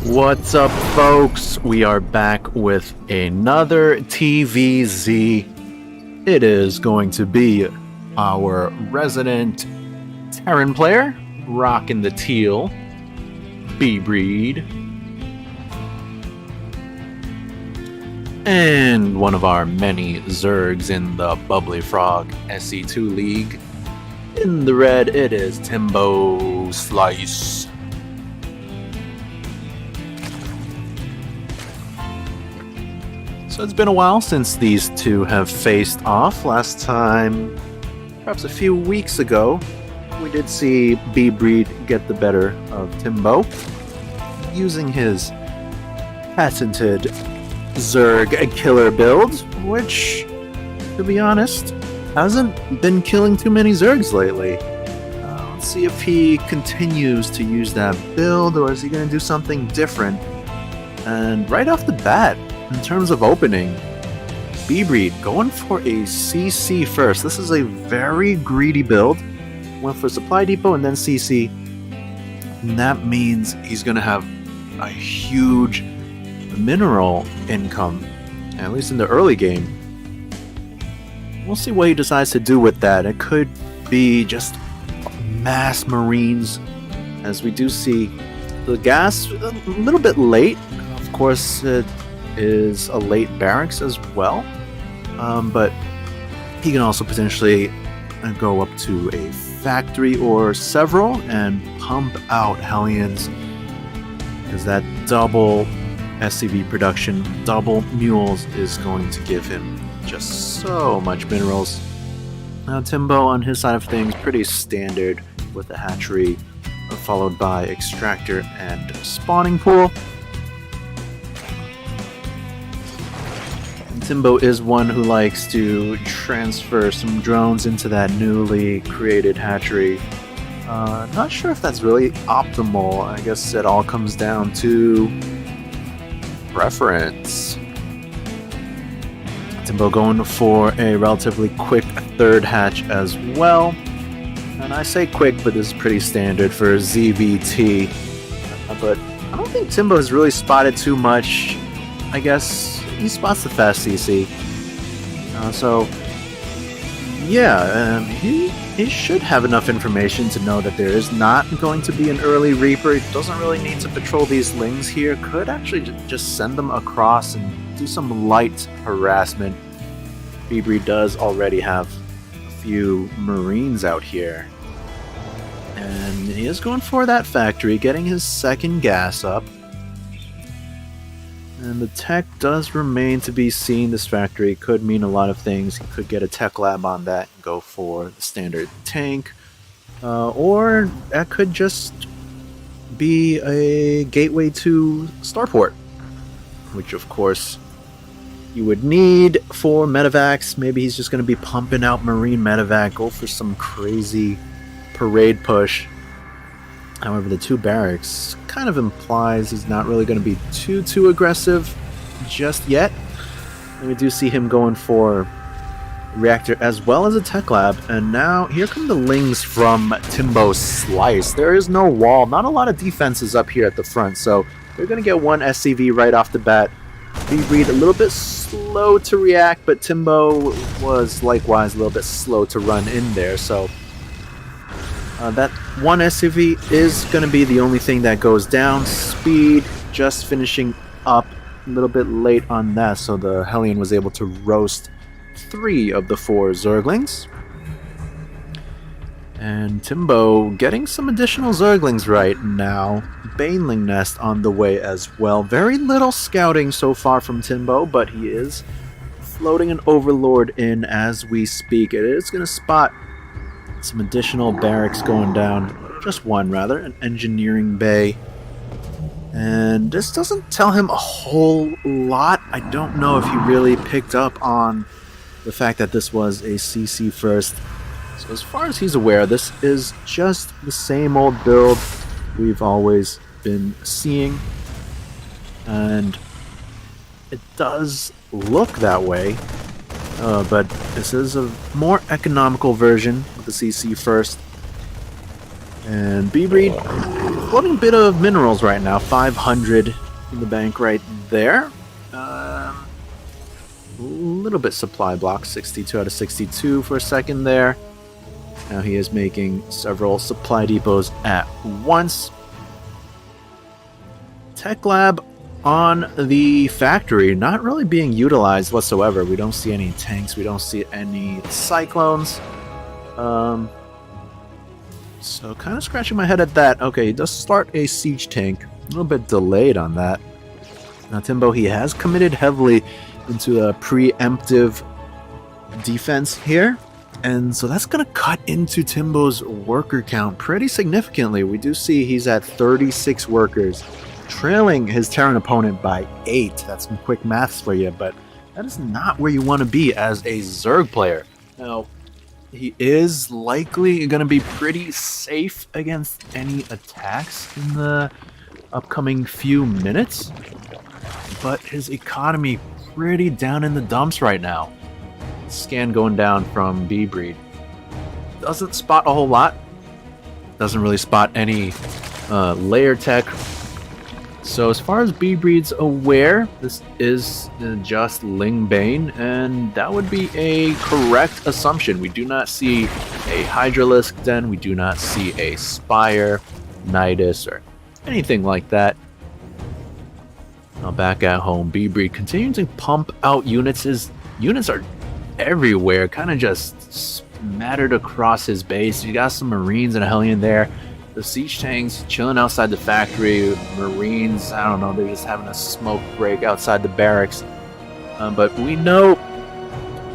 What's up, folks? We are back with another TVZ. It is going to be our resident Terran player, rocking the teal, B-Breed, and one of our many Zergs in the Bubbly Frog SE2 League. In the red, it is Timbo Slice. So it's been a while since these two have faced off. Last time, perhaps a few weeks ago, we did see B-Breed get the better of Timbo, using his patented Zerg killer build, which, to be honest, hasn't been killing too many Zergs lately. Let's see if he continues to use that build, or is he going to do something different? And right off the bat, in terms of opening, B-Breed going for a CC first. This is a very greedy build. Went for Supply Depot and then CC. And that means he's going to have a huge mineral income, at least in the early game. We'll see what he decides to do with that. It could be just mass Marines, as we do see the gas a little bit late. Of course, it is a late barracks as well, but he can also potentially go up to a factory or several and pump out Hellions, because that double SCV production, double mules, is going to give him just so much minerals. Now Timbo on his side of things, pretty standard with a hatchery followed by extractor and spawning pool. Timbo is one who likes to transfer some drones into that newly created hatchery. Not sure if that's really optimal. I guess it all comes down to preference. Timbo going for a relatively quick third hatch as well. And I say quick, but this is pretty standard for ZVT. But I don't think Timbo has really spotted too much. I guess he spots the fast CC. He should have enough information to know that there is not going to be an early Reaper. He doesn't really need to patrol these lings here. Could actually just send them across and do some light harassment. B-Breed does already have a few Marines out here. And he is going for that factory, getting his second gas up. And the tech does remain to be seen. This factory could mean a lot of things. He could get a tech lab on that and go for the standard tank. Or that could just be a gateway to Starport, which of course you would need for medevacs. Maybe he's just going to be pumping out Marine medevac, go for some crazy parade push. However, the two barracks kind of implies he's not really going to be too aggressive just yet. And we do see him going for reactor as well as a tech lab. And now here come the lings from Timbo Slice. There is no wall, not a lot of defenses up here at the front, so they're going to get one SCV right off the bat. B-Breed a little bit slow to react, but Timbo was likewise a little bit slow to run in there, so that one SCV is going to be the only thing that goes down. Speed just finishing up a little bit late on that, so the Hellion was able to roast 3 of the 4 Zerglings. And Timbo getting some additional Zerglings right now. Baneling Nest on the way as well. Very little scouting so far from Timbo, but he is floating an Overlord in as we speak. It is going to spot some additional barracks going down. Just one, rather. An engineering bay. And this doesn't tell him a whole lot. I don't know if he really picked up on the fact that this was a CC first. So as far as he's aware, this is just the same old build we've always been seeing. And it does look that way. But this is a more economical version of the CC first. And B-Breed floating a bit of minerals right now. 500 in the bank right there. A little bit supply block. 62 out of 62 for a second there. Now he is making several supply depots at once. Tech lab on the factory not really being utilized whatsoever. We don't see any tanks. We don't see any cyclones. So kind of scratching my head at that. Okay, he does start a siege tank. A little bit delayed on that. Now Timbo, he has committed heavily into a preemptive defense here. And so that's going to cut into Timbo's worker count pretty significantly. We do see he's at 36 workers, trailing his Terran opponent by 8. That's some quick maths for you, but that is not where you want to be as a Zerg player. Now, he is likely going to be pretty safe against any attacks in the upcoming few minutes, but his economy pretty down in the dumps right now. Scan going down from B-Breed. Doesn't spot a whole lot. Doesn't really spot any layer tech. So as far as B-Breed's aware, this is just Ling Bane, and that would be a correct assumption. We do not see a Hydralisk Den, we do not see a Spire, Nidus, or anything like that. Now back at home, B-Breed continuing to pump out units. His units are everywhere, kind of just smattered across his base. You got some Marines and a Hellion there. The siege tanks chilling outside the factory. Marines, I don't know, they're just having a smoke break outside the barracks. But we know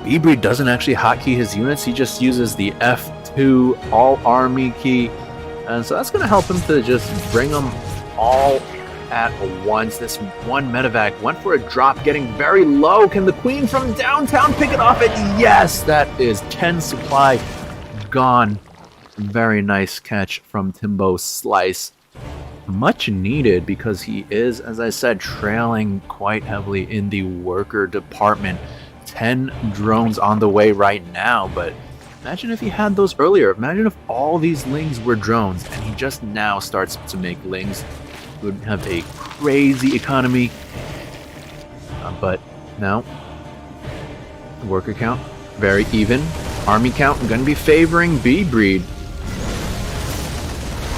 B-Breed doesn't actually hotkey his units. He just uses the F2 all army key. And so that's going to help him to just bring them all at once. This one medevac went for a drop, getting very low. Can the Queen from downtown pick it off? And yes, that is 10 supply gone. Very nice catch from Timbo Slice. Much needed because he is, as I said, trailing quite heavily in the worker department. 10 drones on the way right now, but imagine if he had those earlier. Imagine if all these Lings were drones and he just now starts to make Lings. He would have a crazy economy. But now, worker count, very even. Army count, going to be favoring B-Breed.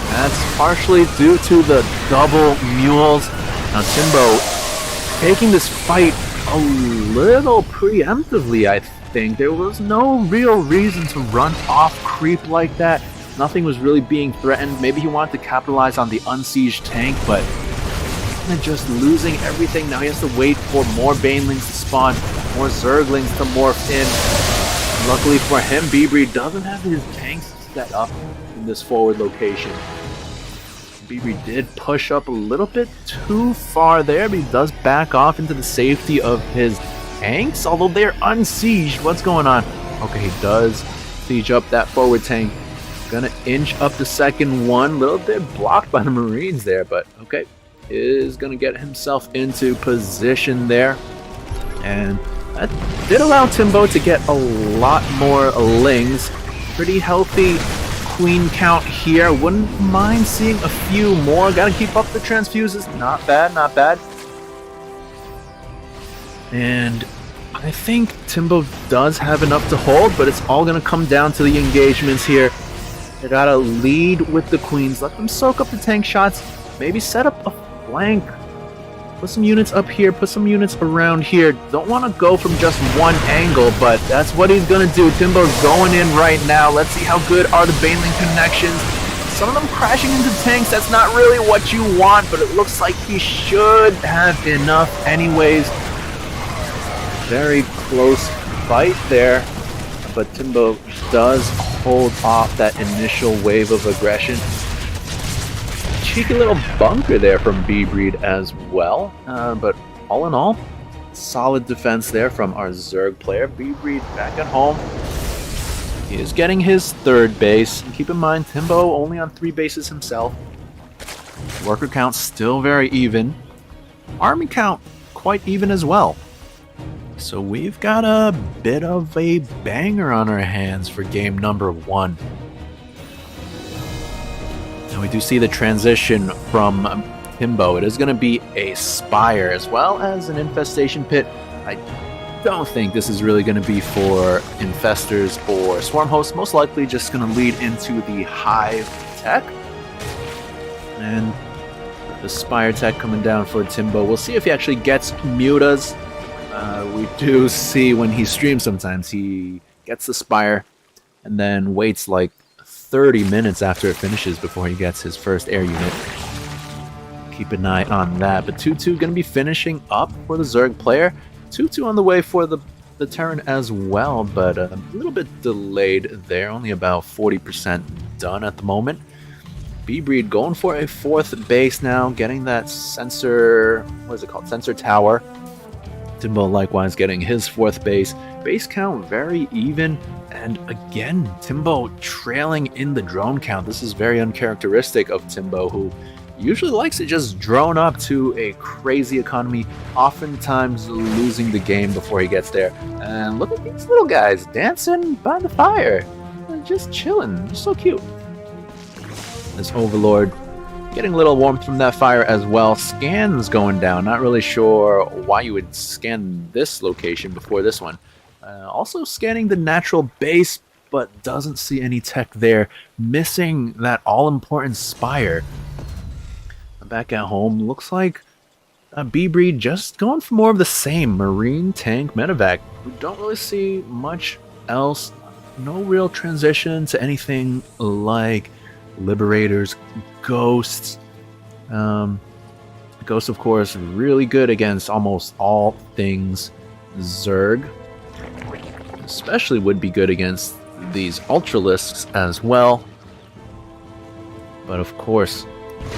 That's partially due to the double mules. Now Timbo taking this fight a little preemptively, I think. There was no real reason to run off creep like that. Nothing was really being threatened. Maybe he wanted to capitalize on the unsieged tank, but just losing everything. Now he has to wait for more Banelings to spawn, more Zerglings to morph in. Luckily for him, B-Breed doesn't have his tanks set up in this forward location. B-Breed did push up a little bit too far there, but he does back off into the safety of his tanks, although they're unsieged. What's going on? Okay, he does siege up that forward tank. Gonna inch up the second one. A little bit blocked by the Marines there, but okay. Is gonna get himself into position there. And that did allow Timbo to get a lot more Lings. Pretty healthy Queen count here. Wouldn't mind seeing a few more. Gotta keep up the transfuses. Not bad, not bad. And I think Timbo does have enough to hold, but it's all gonna come down to the engagements here. They gotta lead with the Queens. Let them soak up the tank shots. Maybe set up a flank. Put some units up here, put some units around here. Don't want to go from just one angle, but that's what he's going to do. Timbo's going in right now. Let's see how good are the Baneling connections. Some of them crashing into tanks. That's not really what you want, but it looks like he should have enough anyways. Very close fight there, but Timbo does hold off that initial wave of aggression. Cheeky little bunker there from B-Breed as well, but all in all, solid defense there from our Zerg player. B-Breed back at home. He is getting his third base. And keep in mind, Timbo only on 3 bases himself. Worker count still very even. Army count quite even as well. So we've got a bit of a banger on our hands for game number 1. And we do see the transition from Timbo. It is going to be a Spire as well as an Infestation Pit. I don't think this is really going to be for Infestors or Swarm Hosts. Most likely just going to lead into the Hive tech. And the Spire tech coming down for Timbo. We'll see if he actually gets mutas. We do see when he streams sometimes he gets the Spire and then waits like 30 minutes after it finishes before he gets his first air unit. Keep an eye on that. But 2-2 going to be finishing up for the Zerg player. 2-2 on the way for the Terran as well, but a little bit delayed there. Only about 40% done at the moment. B-Breed going for a fourth base now, getting that sensor, what is it called? Sensor tower. Timbo likewise getting his fourth base. Base count very even. And again, Timbo trailing in the drone count. This is very uncharacteristic of Timbo, who usually likes to just drone up to a crazy economy, oftentimes losing the game before he gets there. And look at these little guys dancing by the fire. They're just chilling. They're so cute. This Overlord getting a little warmth from that fire as well. Scans going down. Not really sure why you would scan this location before this one. Also scanning the natural base, but doesn't see any tech there. Missing that all-important Spire. Back at home, looks like B-Breed just going for more of the same. Marine, tank, medevac. We don't really see much else. No real transition to anything like Liberators, Ghosts. Ghosts, of course, really good against almost all things Zerg. Especially would be good against these Ultralisks as well. But of course,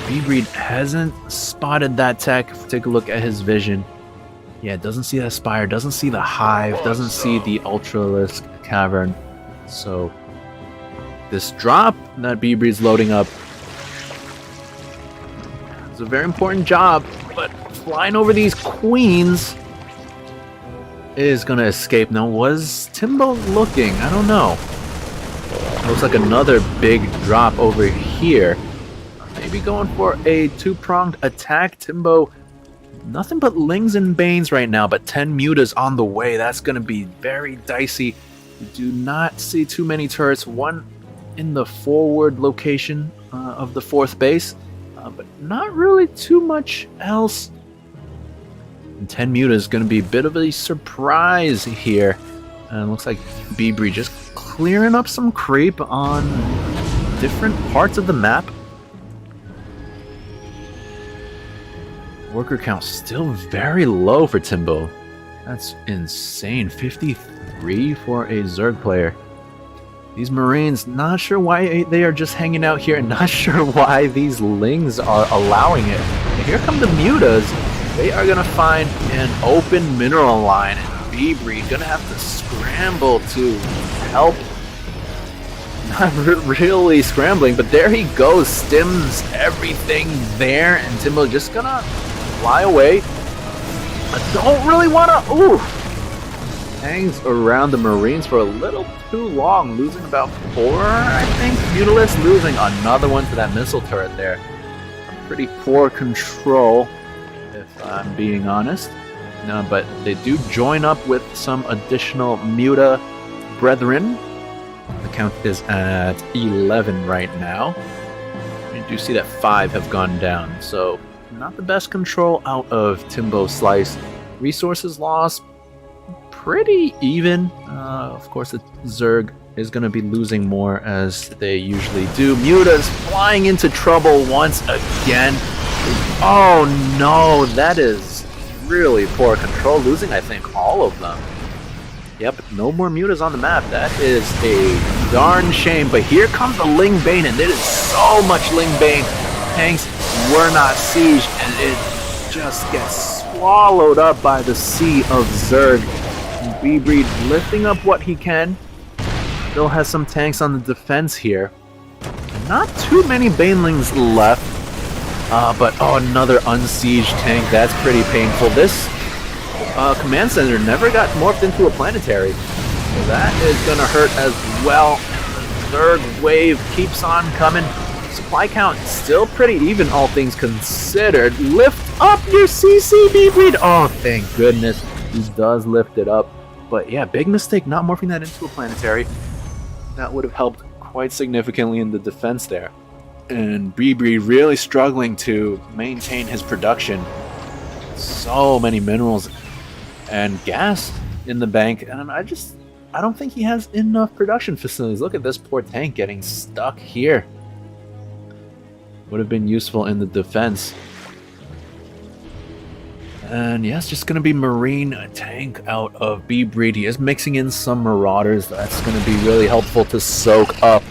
B-Breed hasn't spotted that tech. Take a look at his vision. Yeah, doesn't see that Spire, doesn't see the Hive, doesn't see the Ultralisk Cavern. So this drop that B-Breed's loading up is a very important job, but flying over these queens is going to escape. Now, was Timbo looking? I don't know. Looks like another big drop over here. Maybe going for a two-pronged attack. Timbo, nothing but Lings and Banes right now, but 10 mutas on the way. That's going to be very dicey. We do not see too many turrets. One in the forward location of the fourth base, but not really too much else. And 10 muta is going to be a bit of a surprise here. And looks like B-Breed just clearing up some creep on different parts of the map. Worker count still very low for Timbo. That's insane. 53 for a Zerg player. These Marines, not sure why they are just hanging out here, and not sure why these Lings are allowing it. And here come the mutas. They are going to find an open mineral line, and B-Breed going to have to scramble to help. Not really scrambling, but there he goes. Stims everything there, and Timbo just going to fly away. I don't really want to... Ooh! Hangs around the Marines for a little too long, losing about 4, I think. Mutalisk losing another one to that missile turret there. Pretty poor control, if I'm being honest. No, but they do join up with some additional Muta brethren. The count is at 11 right now. You do see that 5 have gone down, so not the best control out of Timbo Slice. Resources lost, pretty even. Of course, the Zerg is going to be losing more as they usually do. Muta's flying into trouble once again. Oh no, that is really poor control. Losing, I think, all of them. Yep, no more Mutas on the map. That is a darn shame. But here comes the Ling Bane, and there is so much Ling Bane. Tanks were not sieged, and it just gets swallowed up by the sea of Zerg. B-Breed lifting up what he can. Still has some tanks on the defense here. Not too many Banelings left. But another unsieged tank. That's pretty painful. This command center never got morphed into a planetary. So that is going to hurt as well. The Zerg wave keeps on coming. Supply count still pretty even, all things considered. Lift up your CCB breed. Oh, thank goodness. He does lift it up. But yeah, big mistake not morphing that into a planetary. That would have helped quite significantly in the defense there. And B-Breed really struggling to maintain his production. So many minerals and gas in the bank, and I don't think he has enough production facilities. Look at this poor tank getting stuck here. Would have been useful in the defense. And yeah, it's just going to be Marine tank out of B-Breed. He is mixing in some Marauders. That's going to be really helpful to soak up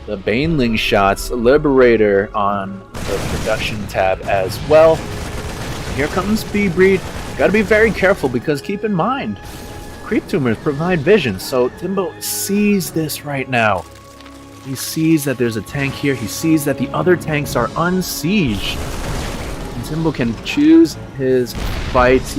the Baneling shots. Liberator on the production tab as well. Here comes B-Breed. Got to be very careful because keep in mind, creep tumors provide vision. So Timbo sees this right now. He sees that there's a tank here. He sees that the other tanks are unsieged. And Timbo can choose his fights.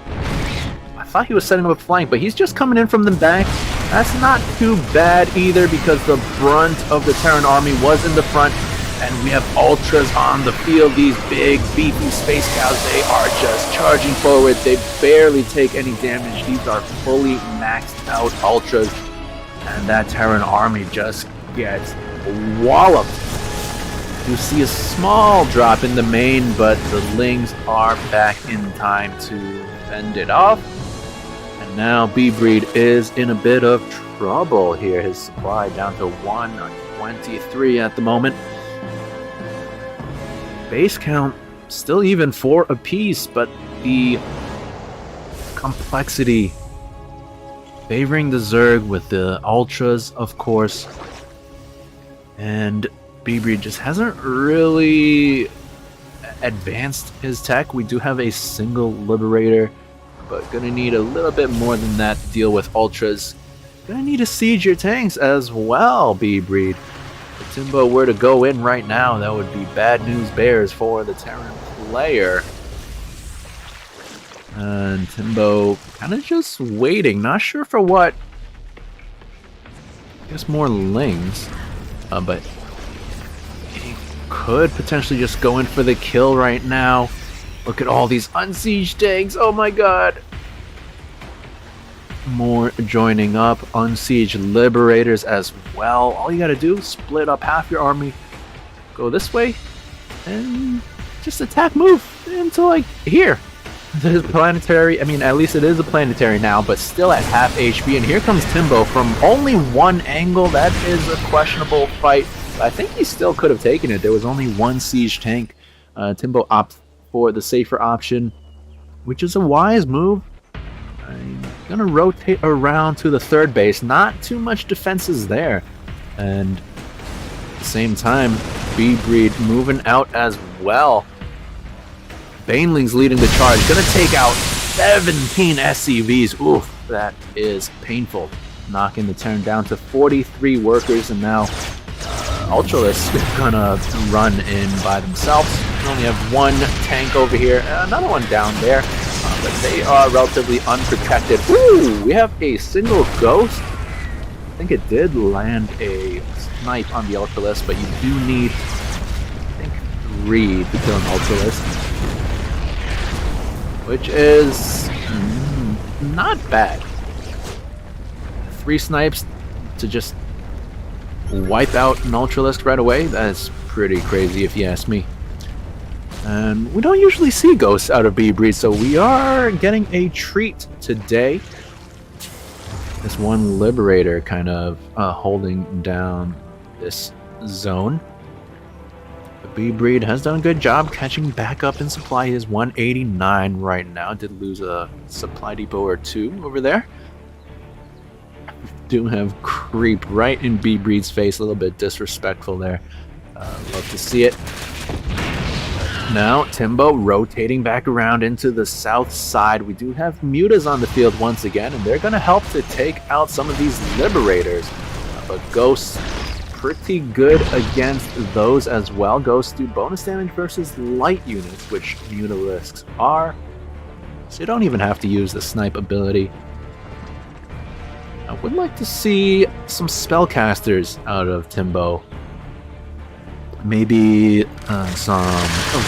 I thought he was setting up a flank, but he's just coming in from the back. That's not too bad either because the brunt of the Terran army was in the front. And we have Ultras on the field. These big, beefy space cows, they are just charging forward. They barely take any damage. These are fully maxed out Ultras. And that Terran army just gets walloped. You see a small drop in the main, but the Lings are back in time to fend it off. And now B-Breed is in a bit of trouble here. His supply down to 123 at the moment. Base count still even 4 apiece, but the complexity favoring the Zerg with the Ultras, of course. And B-Breed just hasn't really advanced his tech. We do have a single Liberator, but gonna need a little bit more than that to deal with Ultras. Gonna need to siege your tanks as well, B-Breed. If Timbo were to go in right now, that would be bad news bears for the Terran player. And Timbo kind of just waiting, not sure for what. I guess more Lings, but he could potentially just go in for the kill right now. Look at all these unsieged tanks, oh my god. More joining up, unsieged Liberators as well. All you gotta do is split up half your army, go this way, and just attack move into like here. This planetary, I mean, at least it is a planetary now, but still at half HP. And here comes Timbo from only one angle. That is a questionable fight. I think he still could have taken it. There was only one siege tank. Timbo opts for the safer option, which is a wise move. I'm gonna rotate around to the third base. Not too much defenses there. And at the same time, B-Breed moving out as well. Baneling's leading the charge. Gonna take out 17 SCVs. Oof, that is painful. Knocking the turn down to 43 workers, and now Ultralisk is gonna run in by themselves. We only have one tank over here, another one down there, but they are relatively unprotected. Ooh, we have a single ghost. I think it did land a snipe on the Ultralisk, but you do need, I think, 3 to kill an Ultralisk. Which is not bad. 3 snipes to just wipe out an Ultralisk right away. That's pretty crazy if you ask me. And we don't usually see ghosts out of B-Breed, so we are getting a treat today. This one Liberator kind of holding down this zone. B-Breed has done a good job catching back up in supply. He is 189 right now. Did lose a supply depot or 2 over there. Do have creep right in B-Breed's face. A little bit disrespectful there. Love to see it. Now Timbo rotating back around into the south side. We do have mutas on the field once again, and they're going to help to take out some of these Liberators. But Ghosts pretty good against those as well. Ghosts do bonus damage versus light units, which Mutalisks are. So you don't even have to use the snipe ability. I would like to see some spellcasters out of Timbo. Maybe some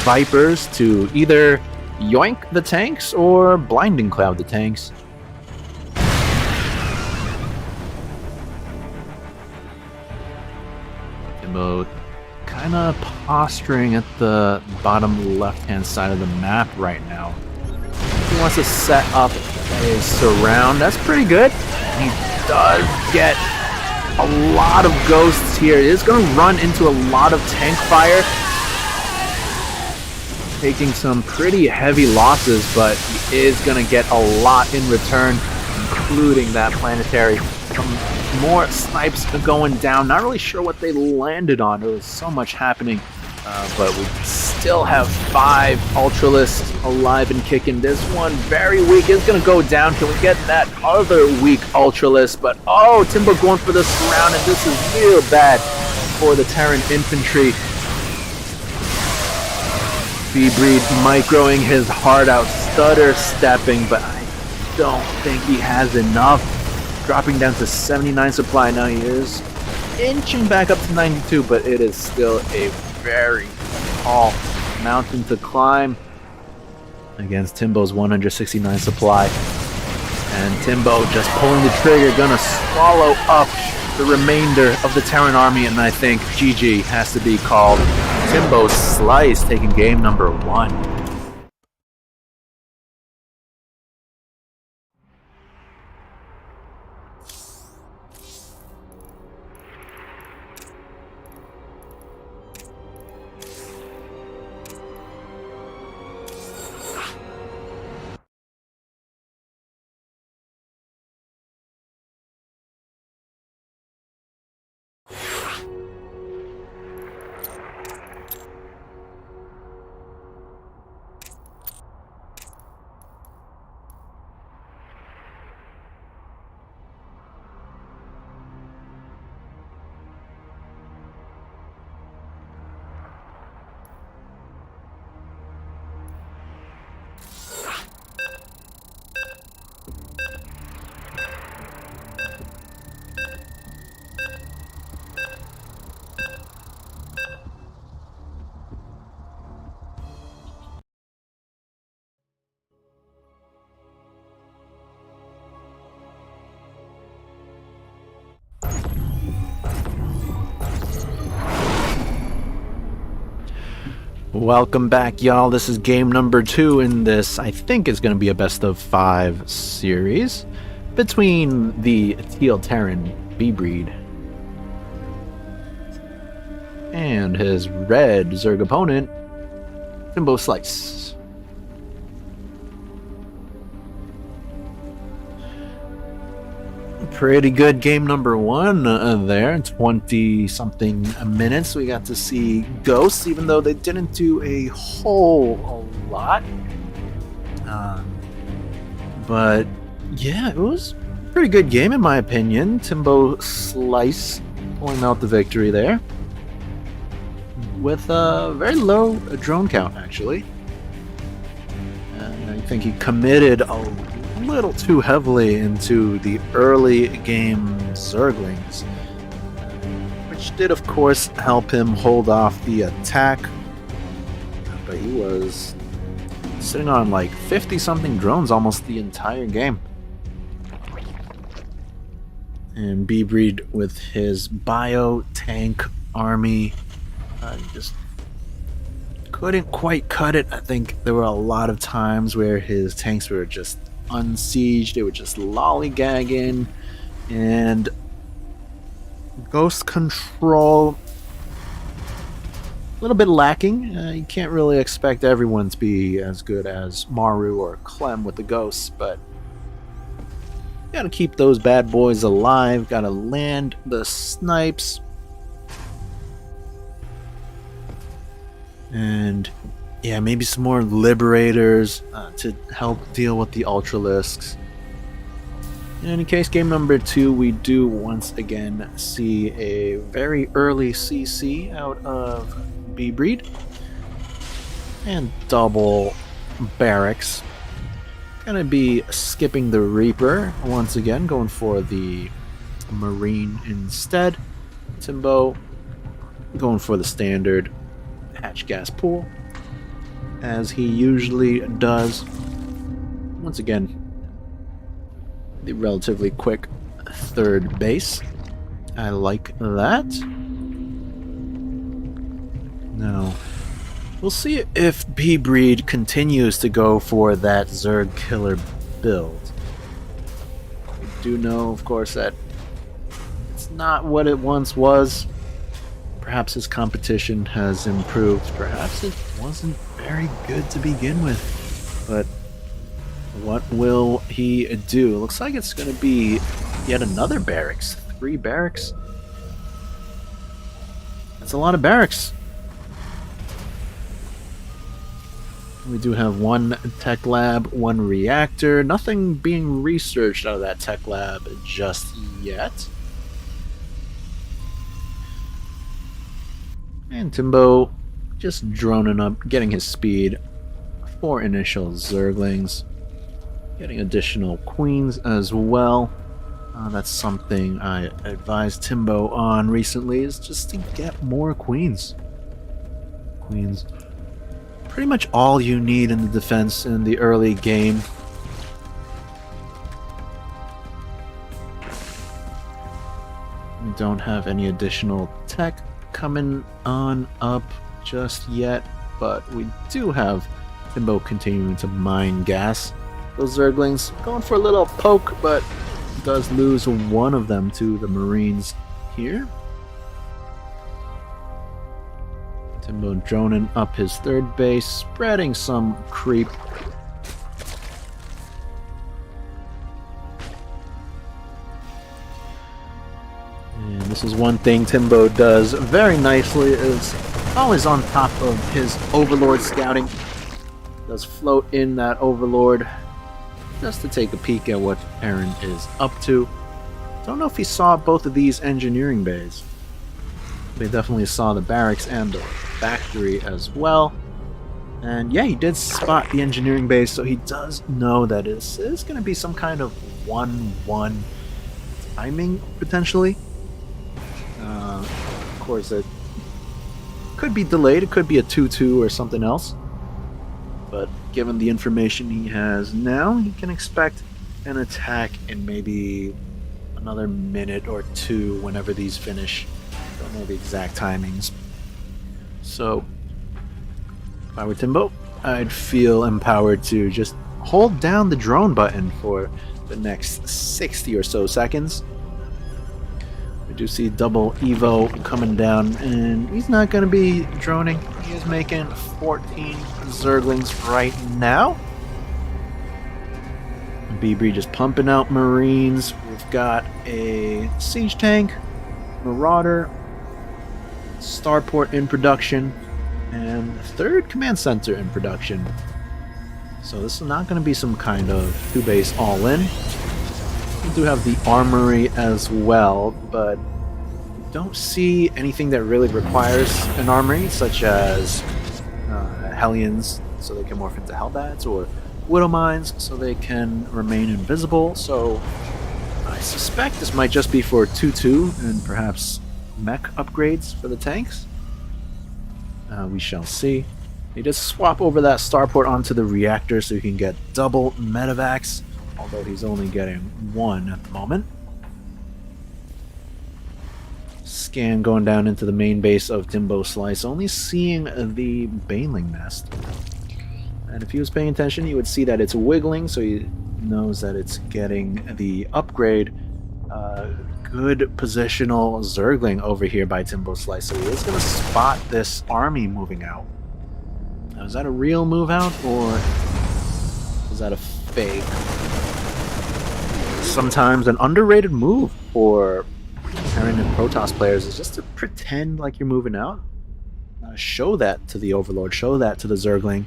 Vipers to either yoink the tanks or blinding cloud the tanks. Timbo kind of posturing at the bottom left-hand side of the map right now. He wants to set up a surround. That's pretty good. He does get a lot of ghosts here. It is going to run into a lot of tank fire, taking some pretty heavy losses, but he is going to get a lot in return, including that planetary. Some more snipes going down. Not really sure what they landed on. There was so much happening, but we still have 5 Ultralisks alive and kicking. This one very weak is going to go down. Can we get that other weak Ultralisk? But oh, Timbo going for the surround, and this is real bad for the Terran infantry. B-Breed microing his heart out, stutter stepping, but I don't think he has enough. Dropping down to 79 supply. Now he is inching back up to 92, but it is still a very tall mountain to climb against Timbo's 169 supply. And Timbo just pulling the trigger, gonna swallow up the remainder of the Terran army, and I think GG has to be called. Timbo Slice taking game number 1. Welcome back, y'all. This is game number 2 in this, I think is going to be a best of 5 series between the Teal Terran B-Breed and his red Zerg opponent, Timbo Slice. Pretty good game number 1 there, 20-something minutes. We got to see ghosts, even though they didn't do a whole lot. But yeah, it was a pretty good game in my opinion. Timbo Slice pulling out the victory there with a very low drone count, actually. And I think he committed a little too heavily into the early game Zerglings, which did of course help him hold off the attack, but he was sitting on like 50-something drones almost the entire game. And B-Breed with his bio tank army just couldn't quite cut it. I think there were a lot of times where his tanks were just unsieged, they were just lollygagging, and ghost control a little bit lacking. You can't really expect everyone to be as good as Maru or Clem with the ghosts, but gotta keep those bad boys alive, gotta land the snipes, and yeah, maybe some more Liberators to help deal with the Ultralisks. In any case, game number 2, we do once again see a very early CC out of B-Breed. And double barracks. Gonna be skipping the Reaper once again, going for the Marine instead. Timbo going for the standard hatch gas pool, as he usually does. Once again, the relatively quick third base. I like that. Now, we'll see if B-Breed continues to go for that Zerg killer build. We do know, of course, that it's not what it once was. Perhaps his competition has improved. Perhaps it wasn't very good to begin with. But what will he do? Looks like it's going to be yet another barracks. 3 barracks. That's a lot of barracks. We do have 1 tech lab, 1 reactor. Nothing being researched out of that tech lab just yet. And Timbo just droning up, getting his speed. 4 initial Zerglings. Getting additional queens as well. That's something I advised Timbo on recently, is just to get more queens. Queens. Pretty much all you need in the defense in the early game. We don't have any additional tech coming on up just yet, but we do have Timbo continuing to mine gas. Those Zerglings going for a little poke, but does lose 1 of them to the Marines here. Timbo droning up his 3rd base, spreading some creep. And this is one thing Timbo does very nicely, is always on top of his Overlord scouting. Does float in that Overlord just to take a peek at what Aaron is up to. Don't know if he saw both of these engineering bays. They definitely saw the barracks and the factory as well. And yeah, he did spot the engineering base, so he does know that it is going to be some kind of 1-1 timing, potentially. Of course, it could be delayed. It could be a 2-2 or something else. But given the information he has now, he can expect an attack in maybe another minute or 2 whenever these finish. Don't know the exact timings. So, if I were Timbo, I'd feel empowered to just hold down the drone button for the next 60 or so seconds. We do see double Evo coming down, and he's not going to be droning. He is making 14 Zerglings right now. BB just pumping out Marines. We've got a Siege Tank, Marauder, Starport in production, and the 3rd Command Center in production. So this is not going to be some kind of 2-base all-in. We do have the Armory as well, but don't see anything that really requires an armory, such as Hellions, so they can morph into Hellbats, or Widow Mines, so they can remain invisible. So I suspect this might just be for 2-2 and perhaps mech upgrades for the tanks. We shall see. He just swap over that starport onto the reactor so he can get double medevacs, although he's only getting 1 at the moment. Scan going down into the main base of Timbo Slice, only seeing the Baneling nest. And if he was paying attention, he would see that it's wiggling, so he knows that it's getting the upgrade. Good positional Zergling over here by Timbo Slice, so he is going to spot this army moving out. Now, is that a real move out, or is that a fake? Sometimes an underrated move for Terran and Protoss players is just to pretend like you're moving out. Show that to the Overlord, show that to the Zergling.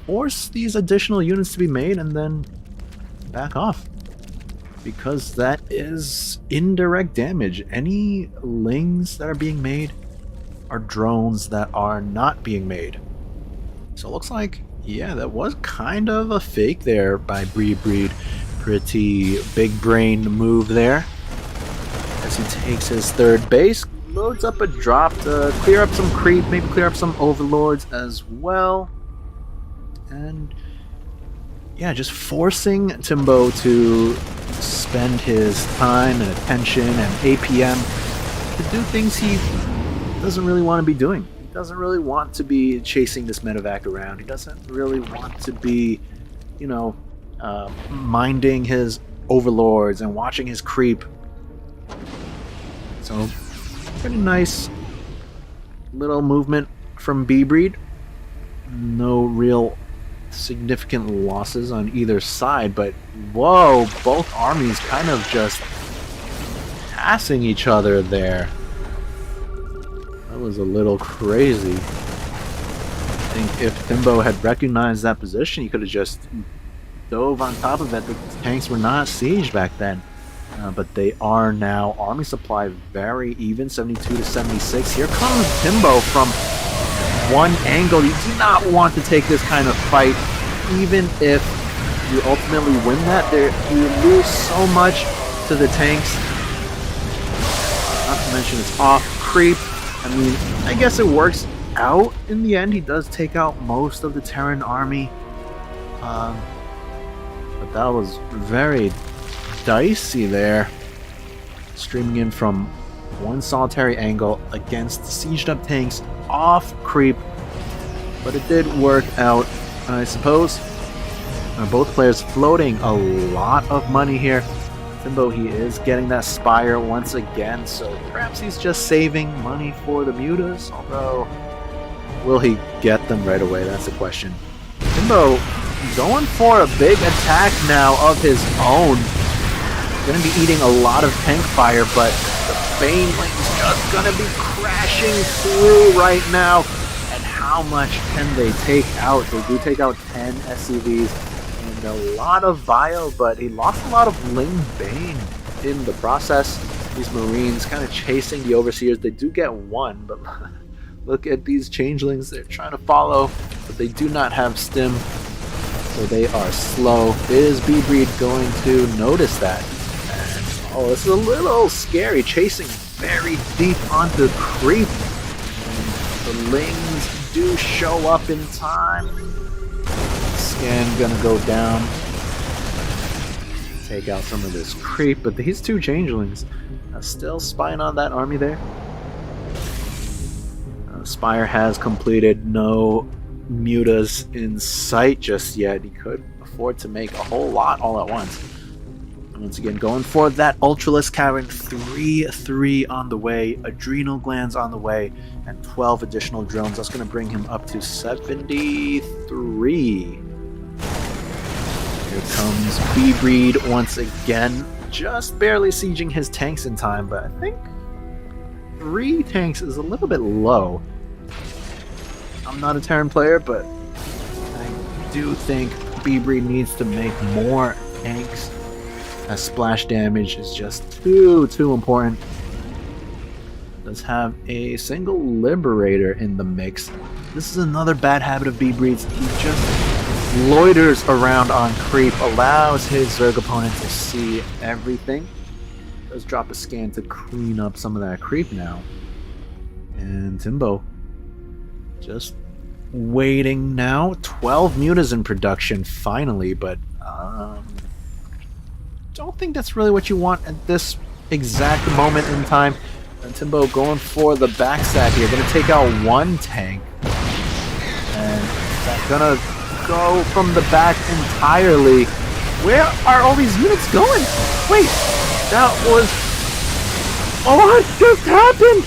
Force these additional units to be made and then back off. Because that is indirect damage. Any lings that are being made are drones that are not being made. So it looks like, yeah, that was kind of a fake there by Breed. Pretty big brain move there. As he takes his 3rd base, loads up a drop to clear up some creep, maybe clear up some overlords as well. And yeah, just forcing Timbo to spend his time and attention and APM to do things he doesn't really want to be doing. He doesn't really want to be chasing this medevac around. He doesn't really want to be, minding his overlords and watching his creep. So, pretty nice little movement from B-Breed. No real significant losses on either side, but whoa, both armies kind of just passing each other there. That was a little crazy. I think if Timbo had recognized that position, he could have just dove on top of it. The tanks were not sieged back then, but they are now. Army supply very even, 72 to 76. Here comes Timbo from one angle. You do not want to take this kind of fight, even if you ultimately win that. You lose so much to the tanks. Not to mention it's off creep. I mean, I guess it works out in the end. He does take out most of the Terran army. But that was very dicey there. Streaming in from one solitary angle against sieged up tanks off creep. But it did work out, I suppose. Both players floating a lot of money here. Timbo, he is getting that Spire once again, so perhaps he's just saving money for the mutas, although will he get them right away? That's the question. Timbo going for a big attack now of his own. Going to be eating a lot of tank fire, but the Baneling's just going to be crashing through right now. And how much can they take out? They do take out 10 SCVs. And a lot of bio, but he lost a lot of Ling Bane in the process. These Marines kind of chasing the Overseers. They do get one, but look at these Changelings. They're trying to follow, but they do not have stim, so they are slow. Is B-Breed going to notice that? And, oh, this is a little scary. Chasing very deep onto creep. And the Lings do show up in time. Scan gonna go down, take out some of this creep, but these two Changelings still spying on that army there. Spire has completed, no mutas in sight just yet. He could afford to make a whole lot all at once. Once again, going for that Ultralisk Cavern, 3-3 on the way, Adrenal Glands on the way, and 12 additional drones. That's going to bring him up to 73. Here comes B-Breed once again, just barely sieging his tanks in time, but I think 3 tanks is a little bit low. I'm not a Terran player, but I do think B-Breed needs to make more tanks. That splash damage is just too important. Does have a single Liberator in the mix. This is another bad habit of B-Breed's. He just loiters around on creep, allows his Zerg opponent to see everything. Does drop a scan to clean up some of that creep now. And Timbo just waiting now. 12 mutas in production finally, but don't think that's really what you want at this exact moment in time. And Timbo going for the backstab here, gonna take out one tank. And that's gonna go from the back entirely. Where are all these units going? Wait, that was... Oh, what just happened?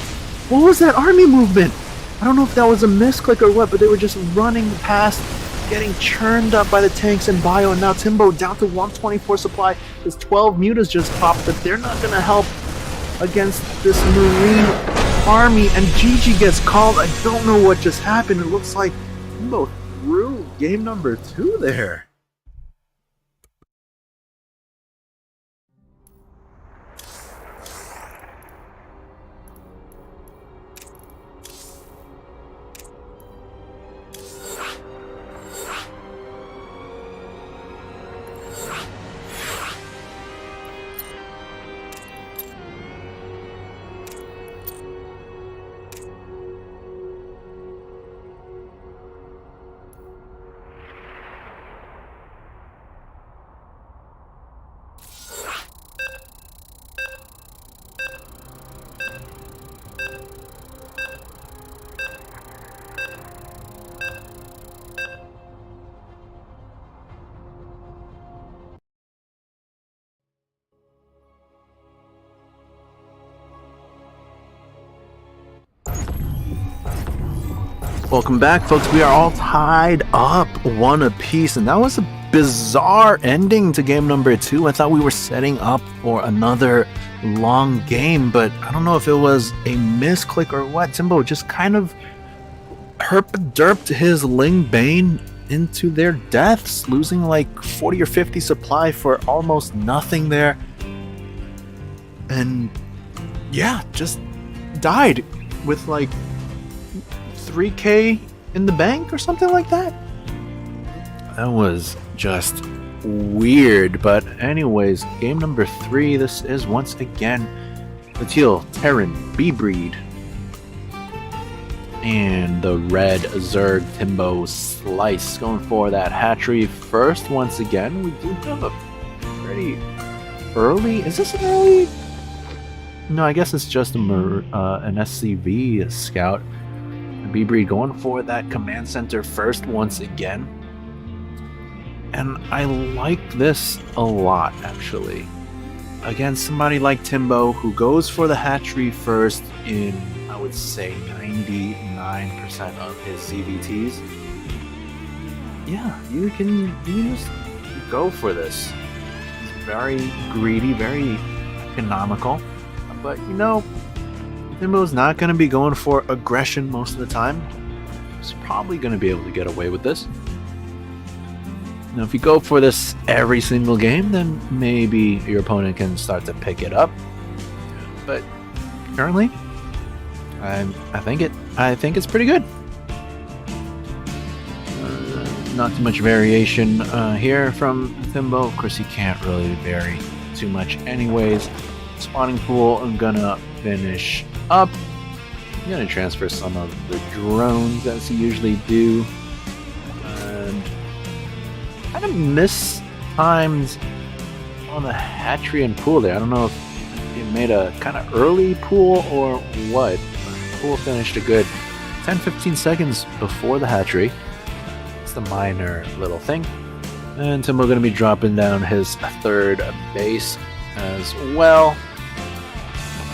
What was that army movement? I don't know if that was a misclick or what, but they were just running past, getting churned up by the tanks and bio, and now Timbo down to 124 supply. His 12 mutas just popped, but they're not gonna help against this Marine army, and GG gets called. I don't know what just happened. It looks like Timbo threw game number 2 there. Welcome back, folks. We are all tied up one apiece, and that was a bizarre ending to game number 2. I thought we were setting up for another long game, but I don't know if it was a misclick or what. Timbo just kind of herp-derped his Ling Bane into their deaths, losing like 40 or 50 supply for almost nothing there. And yeah, just died with like 3k in the bank or something like that. That was just weird. But anyways, game number 3. This is once again the teal Terran B-Breed and the red Zerg Timbo Slice going for that hatchery first. Once again, we do have a pretty early. Is this an early? No, I guess it's just an SCV scout. B-Breed going for that command center first once again. And I like this a lot, actually. Against somebody like Timbo, who goes for the hatchery first in, I would say, 99% of his CVTs. Yeah, you can just go for this. It's very greedy, very economical. But, you know, Timbo's not going to be going for aggression most of the time. He's probably going to be able to get away with this. Now, if you go for this every single game, then maybe your opponent can start to pick it up. But currently, I think it's pretty good. Not too much variation here from Timbo. Of course, he can't really vary too much, anyways. Spawning pool, I'm gonna finish up. I'm gonna transfer some of the drones as you usually do. And kind of mistimed on the hatchery and pool there. I don't know if it made a kind of early pool or what. The pool finished a good 10-15 seconds before the hatchery. It's a minor little thing. And Timbo gonna be dropping down his third base as well.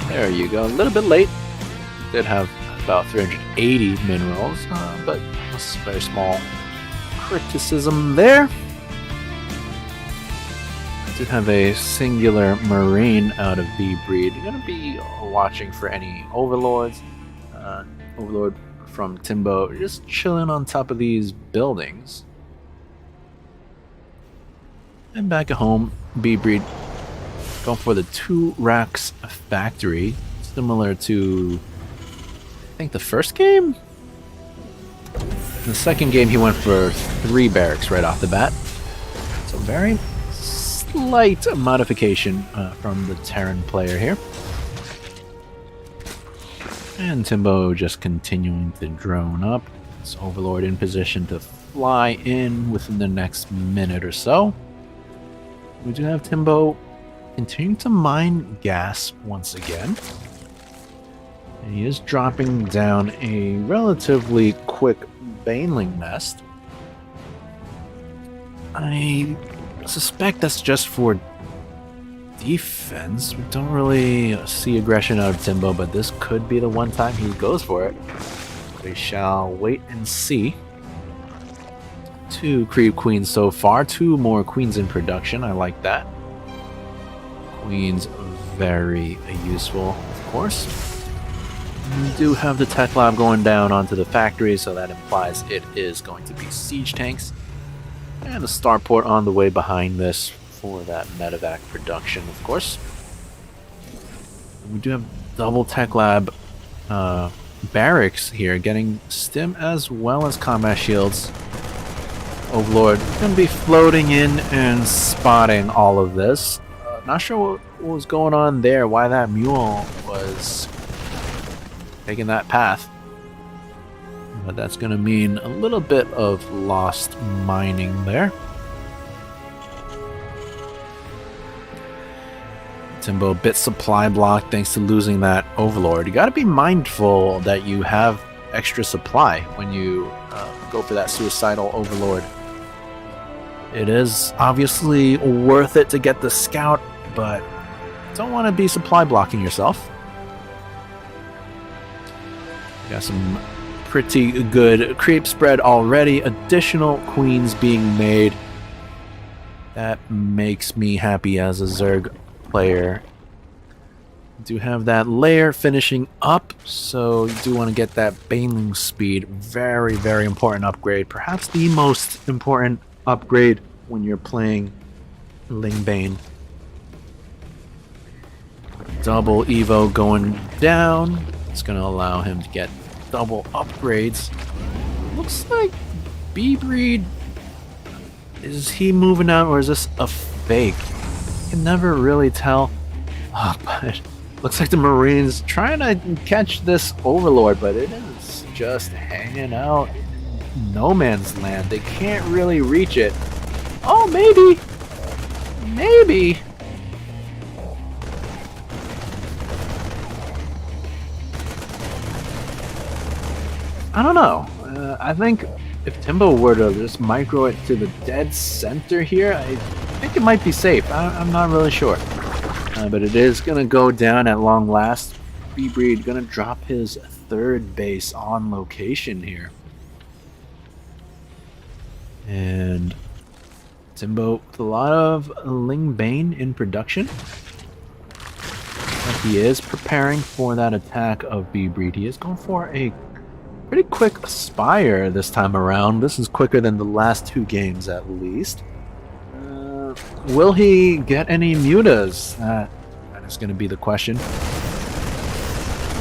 There you go. A little bit late. Did have about 380 minerals, but a very small criticism there. Did have a singular marine out of B-Breed. You're gonna be watching for any overlords. Overlord from Timbo, just chilling on top of these buildings. And back at home, B-Breed going for the 2 racks factory, similar to, I think, the first game? The second game he went for 3 barracks right off the bat. So very slight modification from the Terran player here. And Timbo just continuing to drone up. It's Overlord in position to fly in within the next minute or so. We do have Timbo continuing to mine gas once again. And he is dropping down a relatively quick Baneling nest. I suspect that's just for defense. We don't really see aggression out of Timbo, but this could be the one time he goes for it. We shall wait and see. 2 creep queens so far, 2 more queens in production. I like that. Queens very useful, of course. We do have the tech lab going down onto the factory, so that implies it is going to be siege tanks. And the starport on the way behind this for that medevac production, of course. We do have double tech lab barracks here, getting stim as well as combat shields. Overlord going to be floating in and spotting all of this. Not sure what was going on there, why that mule was taking that path. But that's going to mean a little bit of lost mining there. Timbo bit supply block thanks to losing that Overlord. You got to be mindful that you have extra supply when you go for that suicidal Overlord. It is obviously worth it to get the scout, but don't want to be supply blocking yourself. Got some pretty good creep spread already. Additional queens being made. That makes me happy as a Zerg player. Do have that layer finishing up, so you do want to get that Baneling speed. Very, very important upgrade. Perhaps the most important upgrade when you're playing Ling Bane. Double Evo going down. It's going to allow him to get double upgrades. Looks like B-Breed. Is he moving out, or is this a fake? You can never really tell. Oh, but looks like the Marines trying to catch this Overlord, but it is just hanging out in no man's land. They can't really reach it. Oh, maybe. Maybe. I don't know. I think if Timbo were to just micro it to the dead center here, I think it might be safe. I'm not really sure. But it is going to go down at long last. B-Breed going to drop his third base on location here. And Timbo with a lot of Ling Bane in production. But he is preparing for that attack of B-Breed. He is going for a pretty quick Spire this time around. This is quicker than the last two games at least. Will he get any mutas? That is going to be the question.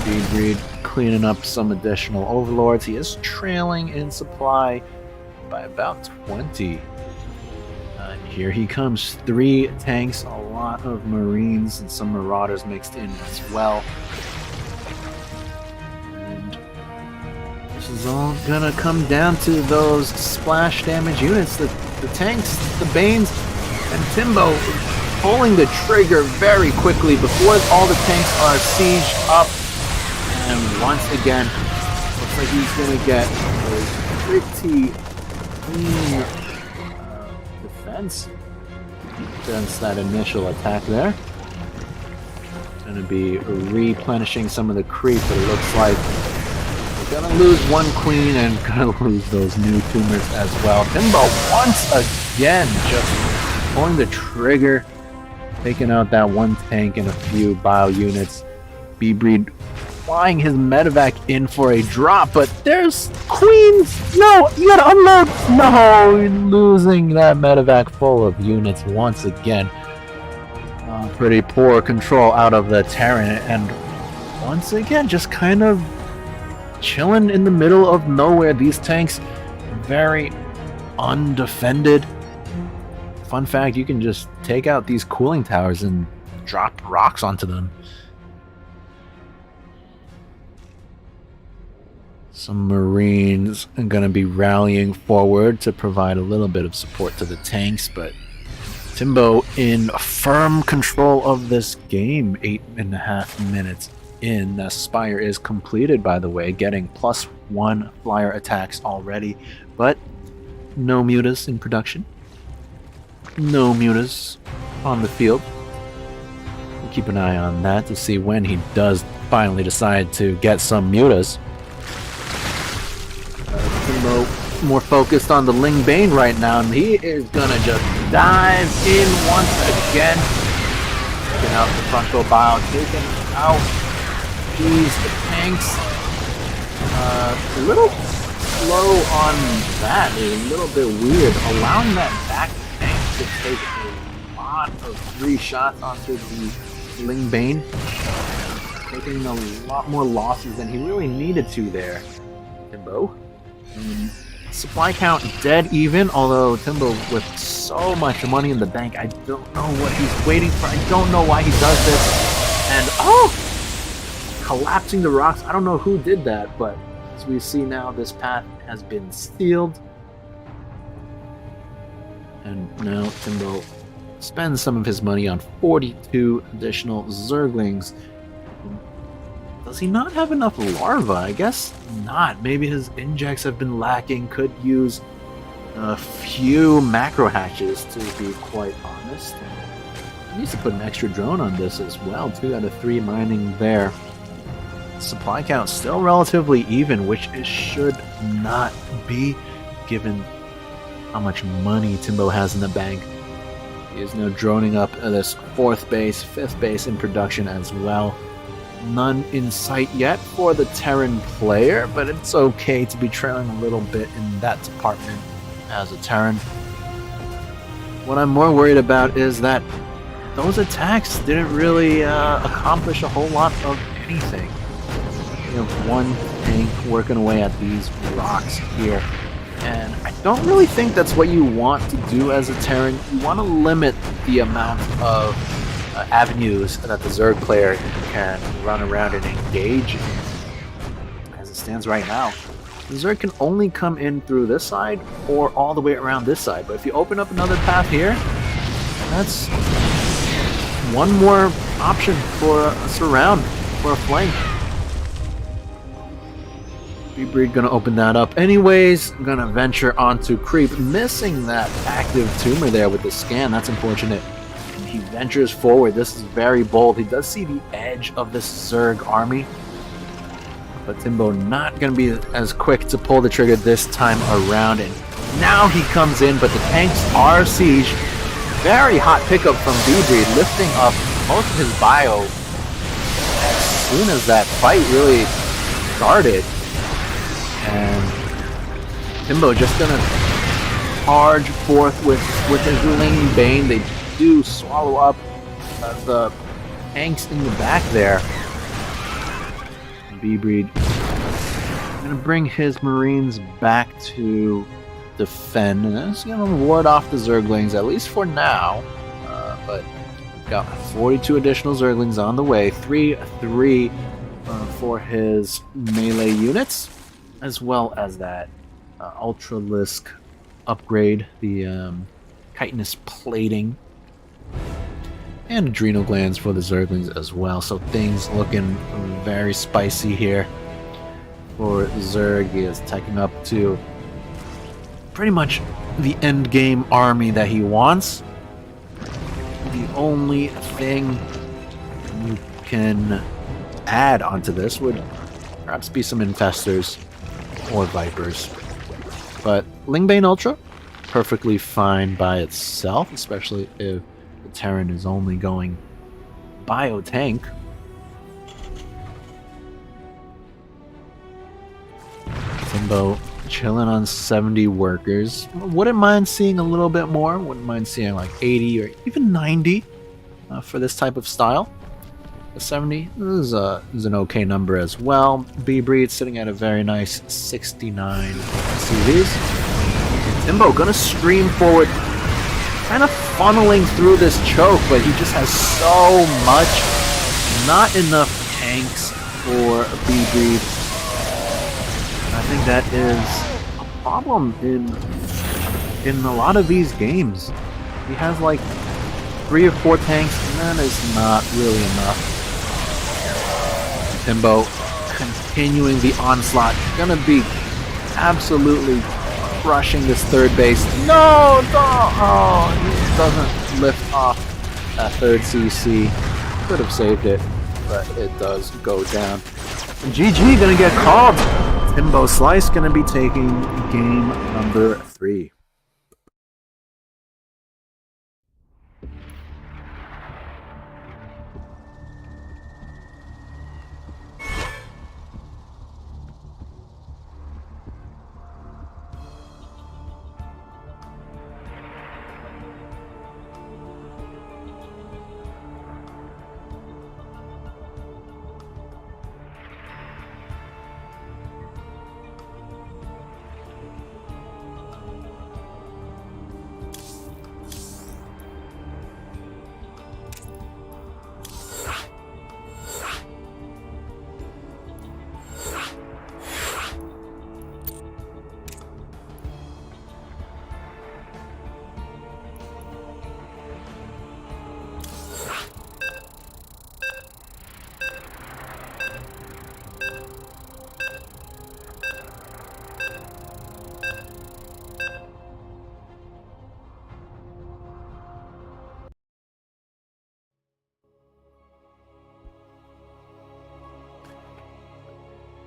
B-Breed cleaning up some additional Overlords. He is trailing in supply by about 20. And here he comes. 3 tanks, a lot of Marines, and some Marauders mixed in as well. And this is all going to come down to those splash damage units. The tanks, the Banes, and Timbo pulling the trigger very quickly before all the tanks are sieged up. And once again, looks like he's going to get a pretty clean defense against that initial attack there. Going to be replenishing some of the creep, but it looks like we're going to lose one queen and going to lose those new tumors as well. Timbo once again just pulling the trigger, taking out that one tank and a few bio units. B-Breed flying his medevac in for a drop, but there's queens! No, you gotta unload! No, losing that medevac full of units once again. Pretty poor control out of the Terran, and once again, just kind of chilling in the middle of nowhere. These tanks, very undefended. Fun fact, you can just take out these cooling towers and drop rocks onto them. Some Marines are going to be rallying forward to provide a little bit of support to the tanks, but Timbo in firm control of this game. 8.5 minutes in. The Spire is completed, by the way, getting +1 flyer attacks already, but no mutas in production. No mutas on the field. We'll keep an eye on that to see when he does finally decide to get some mutas. Timbo more focused on the Ling Bane right now, and he is gonna just dive in once again. Taking out the frontal bio, taking out these tanks. A little slow on that, a little bit weird. Allowing that back tank to take a lot of free shots onto the Ling Bane. Taking a lot more losses than he really needed to there. Timbo. Supply count dead even, although Timbo with so much money in the bank, I don't know what he's waiting for. I don't know why he does this. And collapsing the rocks. I don't know who did that, but as we see now, this path has been sealed. And now Timbo spends some of his money on 42 additional Zerglings. Does he not have enough larvae? I guess not. Maybe his injects have been lacking. Could use a few macro hatches, to be quite honest. He needs to put an extra drone on this as well. 2 out of 3 mining there. supply count still relatively even, which it should not be given how much money Timbo has in the bank. He is now droning up this 4th base, 5th base in production as well. None in sight yet for the Terran player, but it's okay to be trailing a little bit in that department as a Terran. What I'm more worried about is that those attacks didn't really accomplish a whole lot of anything. You have one tank working away at these rocks here, and I don't really think that's what you want to do as a Terran. You want to limit the amount of avenues that the Zerg player can run around and engage in. As it stands right now, the Zerg can only come in through this side or all the way around this side, but if you open up another path here, that's one more option for a surround, for a flank. B-Breed gonna open that up anyways, gonna venture onto creep, missing that active tumor there with the scan. That's unfortunate. And he ventures forward. This is very bold. He does see the edge of this Zerg army, but Timbo not gonna be as quick to pull the trigger this time around, and now he comes in, but the tanks are sieged. Very hot pickup from B-Breed, lifting up most of his bio as soon as that fight really started. And Timbo just gonna charge forth with his Lane Bane. They do swallow up the tanks in the back there. B-Breed gonna bring his Marines back to defend, and that's gonna ward off the Zerglings, at least for now. But we've got 42 additional Zerglings on the way, 3 for his melee units, as well as that Ultralisk upgrade, the chitinous plating, and adrenal glands for the Zerglings as well. So things looking very spicy here for Zerg. He is taking up to pretty much the end game army that he wants. The only thing you can add onto this would perhaps be some infestors or vipers, but Lingbane Ultra perfectly fine by itself, especially if the Terran is only going bio tank. Timbo chilling on 70 workers. Wouldn't mind seeing a little bit more. Wouldn't mind seeing like 80 or even 90 for this type of style. 70 is an okay number as well. B-Breed sitting at a very nice 69 CVs. Timbo gonna stream forward, kind of funneling through this choke, but he just has so much. Not enough tanks for B-Breed. I think that is a problem in a lot of these games. He has like 3 or 4 tanks, and that is not really enough. Timbo continuing the onslaught, gonna be absolutely crushing this 3rd base. No! Oh, he doesn't lift off that 3rd CC. Could have saved it, but it does go down. GG gonna get called. Timbo Slice gonna be taking game number 3.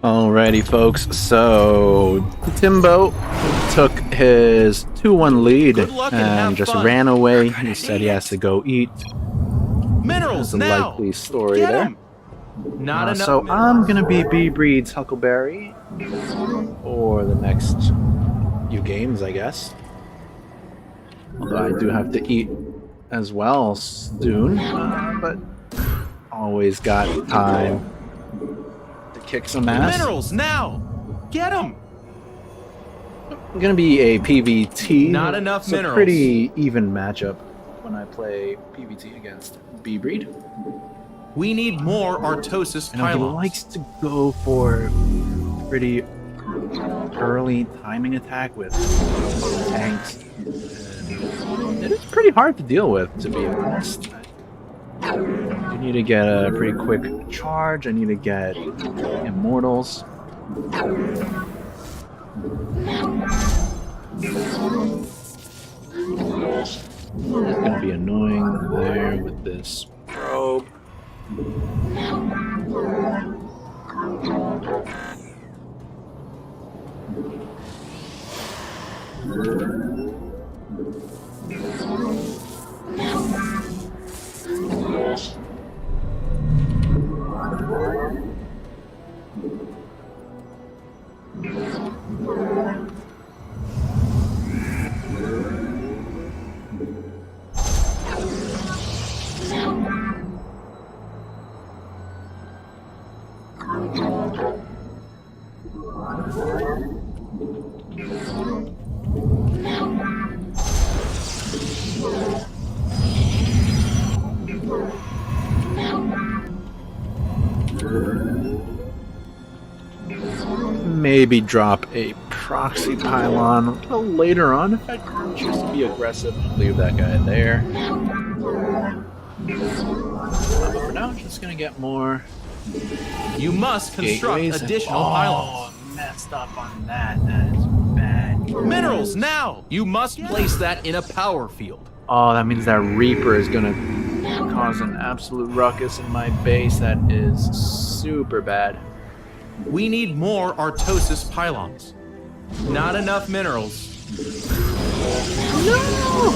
Alrighty, folks. So Timbo took his 2-1 lead Good luck and and have just fun. ran away. He said he has to go eat. Minerals There's a now. likely story Get there. 'em. Not enough. So minerals. I'm gonna be B Breed's Huckleberry for the next few games, I guess. Although I do have to eat as well soon, but always got time to kick some ass. Minerals now. Get 'em. I'm gonna be a PVT. Not enough it's minerals. A pretty even matchup when I play PVT against B Breed. We need more Artosis I know he pylons. likes to go for pretty early timing attack with tanks. And it is pretty hard to deal with, to be honest. You need to get a pretty quick charge. I need to get immortals. It's gonna be annoying there with this probe. Maybe drop a proxy pylon a little later on if I choose to be aggressive. Leave that guy there. But for now, I'm just gonna get more. You must construct gateways additional pylons. Messed up on that. That is bad. Minerals now. You must place that in a power field. Oh, that means that Reaper is gonna cause an absolute ruckus in my base. That is super bad. We need more Artosis pylons. Not enough minerals. No!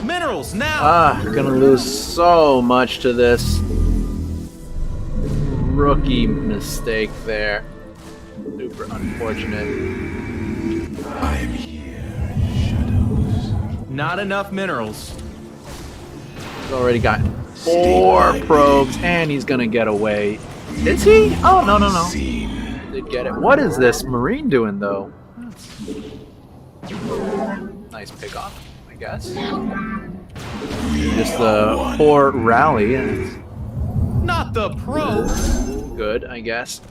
Minerals now. Gonna lose so much to this rookie mistake there. Super unfortunate. I am here in shadows. Not enough minerals. He's already got 4 probes, and he's gonna get away. Is he? Oh, no. Did get it. What is this Marine doing, though? Nice pick off, I guess. Just a poor rally, and it's Not the probe. good, I guess.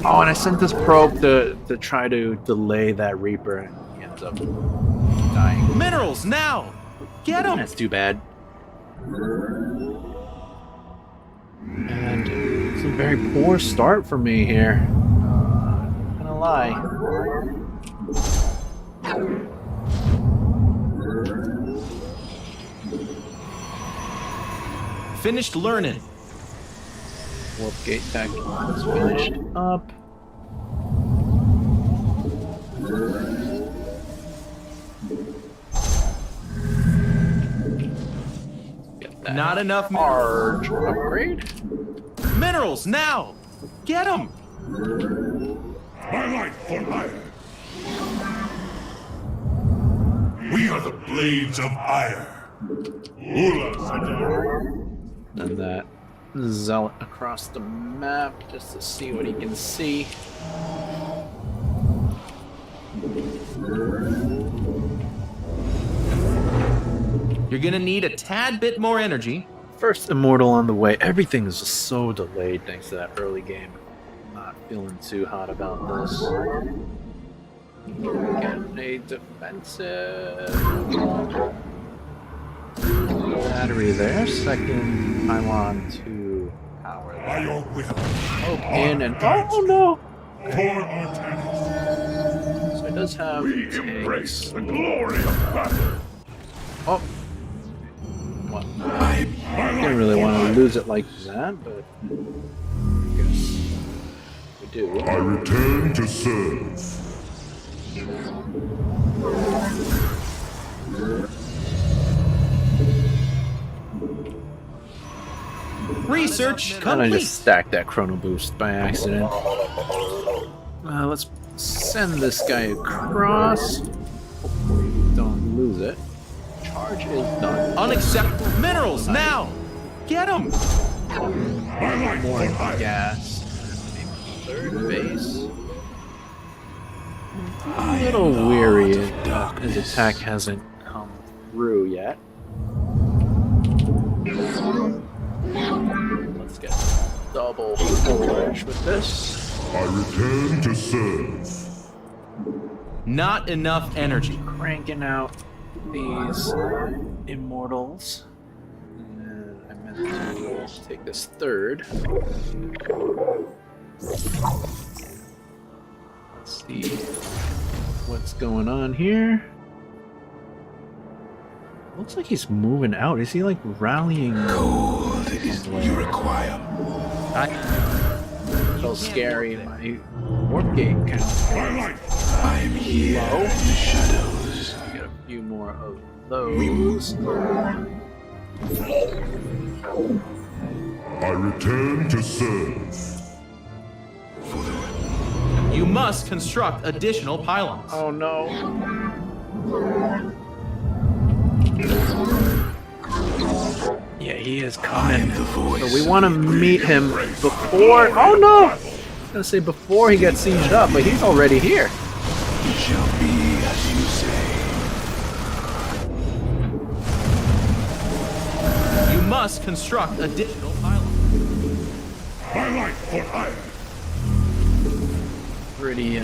Oh, and I sent this probe to try to delay that Reaper, and he ends up dying. Minerals now. Get 'em. That's too bad. And it's a very poor start for me here. Not gonna lie. Finished learning. Warp gate tech is finished up. Get that Not enough large upgrade. minerals now. Get 'em. My life for hire. We are the Blades of Ire. Ula Sada. And that zealot across the map just to see what he can see. You're gonna need a tad bit more energy. First immortal on the way. Everything is just so delayed thanks to that early game. Not feeling too hot about this. Get a defensive battery there. Second pylon to power By that. your will. Oh, in and oh no! For Artanis. So it does have We embrace the glory of battle. Oh. What? My Didn't life really for want to hire. lose it like that, but I guess we do. I return to serve. Research And I complete. just stacked that chrono boost by accident. Let's send this guy across. Hopefully we don't lose it. Charge is done. Unacceptable minerals now. Get them. My life More for hire. gas. Third base. A little weary that his attack hasn't come through yet. Let's get double foliage with this. I return to serve. Not enough energy. Cranking out these immortals. And then I meant to take this third. Let's see what's going on here. Looks like he's moving out. Is he like rallying? Cold is you require. So scary. My warp gate count. My life. I am here Low. in the shadows. Get a few more of those. I return to serve. You must construct additional pylons. Oh no. Yeah, he is coming. So we want to meet him before. Oh no! I was gonna say before he gets sieged up, but he's already here. It shall be as you say. You must construct additional pylons. My life for hire. Pretty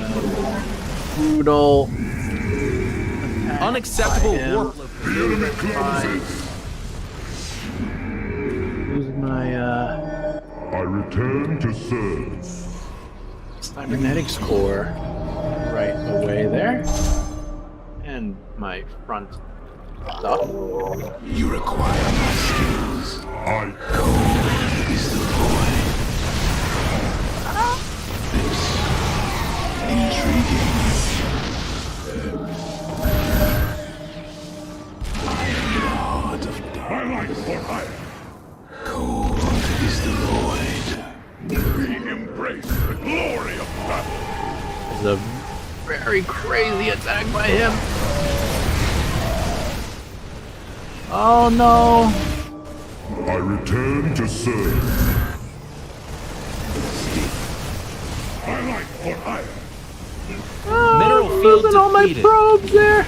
brutal. Unacceptable by him. warp The location. enemy closes. Losing my I return to serve. cybernetics core right away there, and my front stuff. You require my skills. I cold is the void. Intriguing. I am the heart of darkness. My life for hire. Cold is the void. We embrace the glory of battle. It's a very crazy attack by him. Oh no! I return to serve. My life for hire. Oh, Mineral I'm field losing all my depleted. probes there.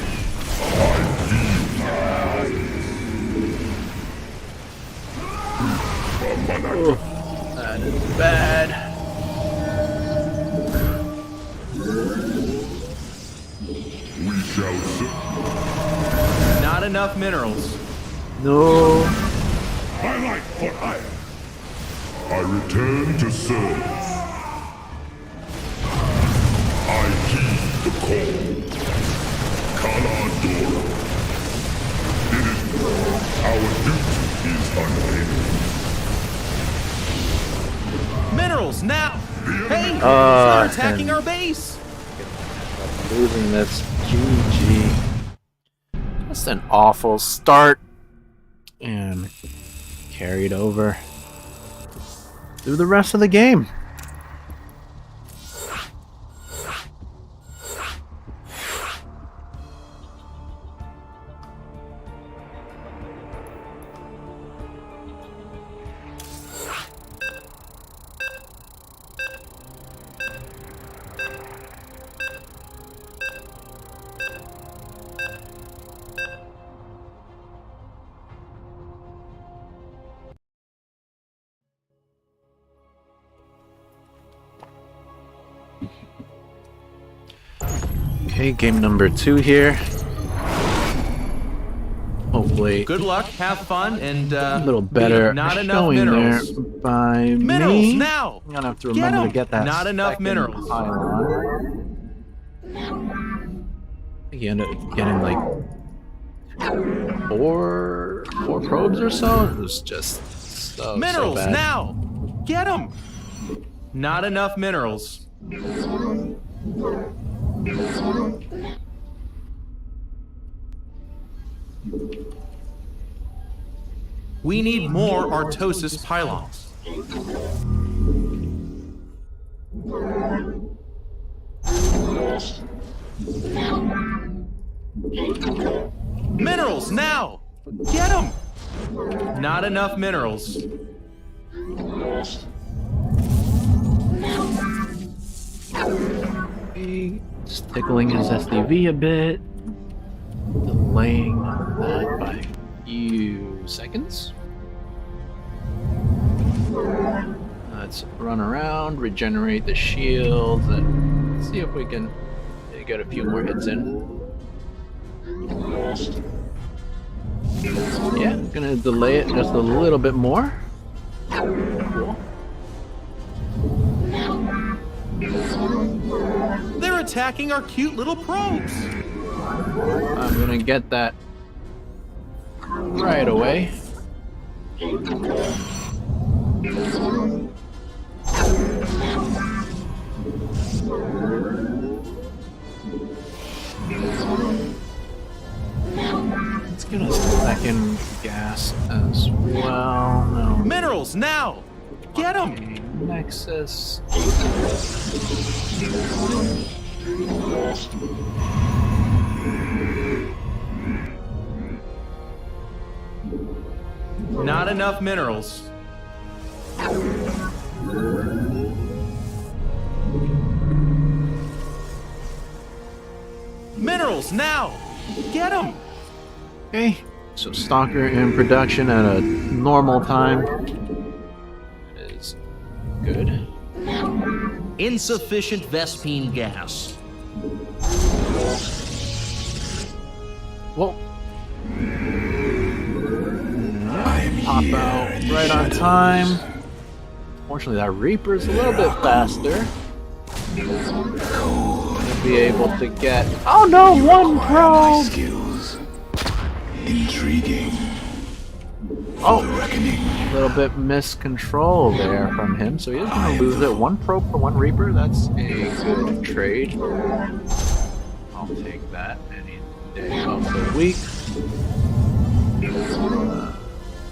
Oh, that is bad. We shall serve. Not enough minerals. No. My life for hire. I return to serve. I heed the call. Kaladora. It is our duty is unending. Minerals now. Hey, Ah, start attacking and- our base. Losing this. GG. Just an awful start. And carried over through the rest of the game. Okay, game number 2 here. Hopefully Good luck, have fun, and a little we better have not enough showing minerals. there by Minerals me. now. I'm gonna have to Get remember to 'em. get that Not enough second minerals. pylon. He ended up getting like four probes or so. It was just so Minerals bad. now! Get them! Not enough minerals. We need more Artosis pylons. Minerals now! Get them! Not enough minerals. Just tickling his SDV a bit, delaying that by a few seconds. Let's run around, regenerate the shields, and see if we can get a few more hits in. Yeah, gonna delay it just a little bit more. Cool. They're attacking our cute little probes. I'm gonna get that right away. Let's get a second gas as well. No. Minerals now! Get them! Okay, Nexus. Not enough minerals. Minerals now! Get them! Okay, so Stalker in production at a normal time is good. Insufficient Vespine gas. Whoa. Pop out right on time. Fortunately, that Reaper's a little bit faster. Gonna be able to get. Oh no, one probe! Skills. Intriguing. Oh, a little bit miscontrol there from him, so he is going to lose it. One probe for one Reaper, that's a good trade. I'll take that any day of the week.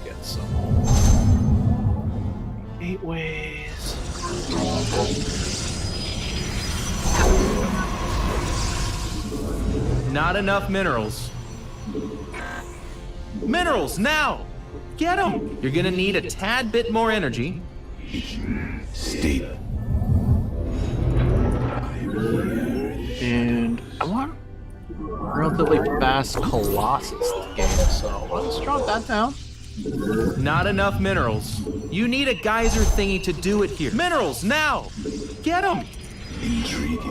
Get some gateways. Not enough minerals. Minerals now! Get them! You're gonna need a tad bit more energy. State. And I want relatively fast Colossus game, so let's drop that down. Not enough minerals. You need a geyser thingy to do it here. Minerals now! Get them! Intriguing.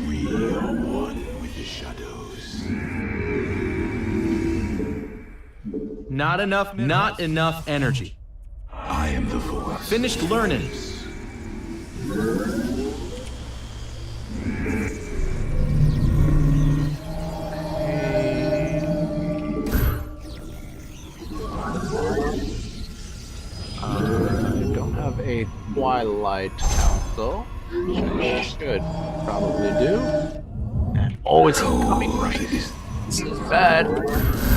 We are one with the shadows. Not enough energy. I am the force. Finished learning. I don't have a Twilight Council, which I should probably do. And always coming right. This is bad.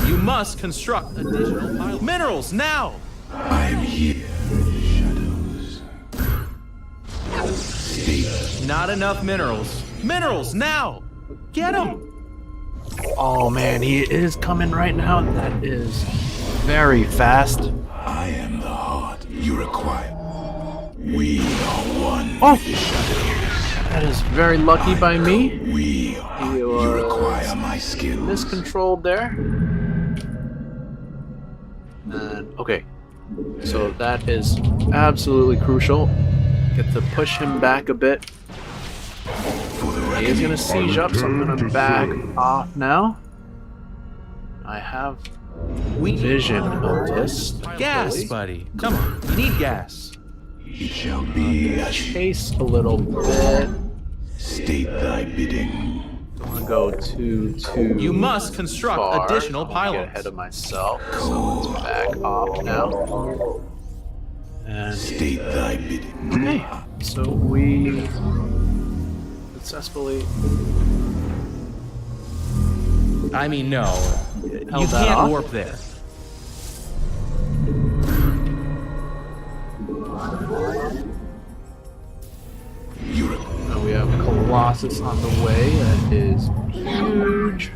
You must construct additional pylons. Minerals now! I am here in the shadows. State. Not enough minerals. Minerals now! Get them! Oh man, he is coming right now. That is very fast. I am the heart you require. We are one Oh! with the shadows. That is very lucky by me. We are. You You require my skills. Miscontrolled there. And okay, so that is absolutely crucial. Get to push him back a bit. For the He is reckoning. gonna siege up, so I'm gonna back off now. I have We vision of this. gas, thankfully. buddy. Come on, you need gas. It shall be as Chase a little bit. state thy bidding. don't want to go too You must construct far. additional I don't wanna get pylons. ahead of myself. So let's back off now. And State thy bidding. okay, so we successfully I mean, no. You Held that can't off? warp there. we have Colossus on the way. That is huge.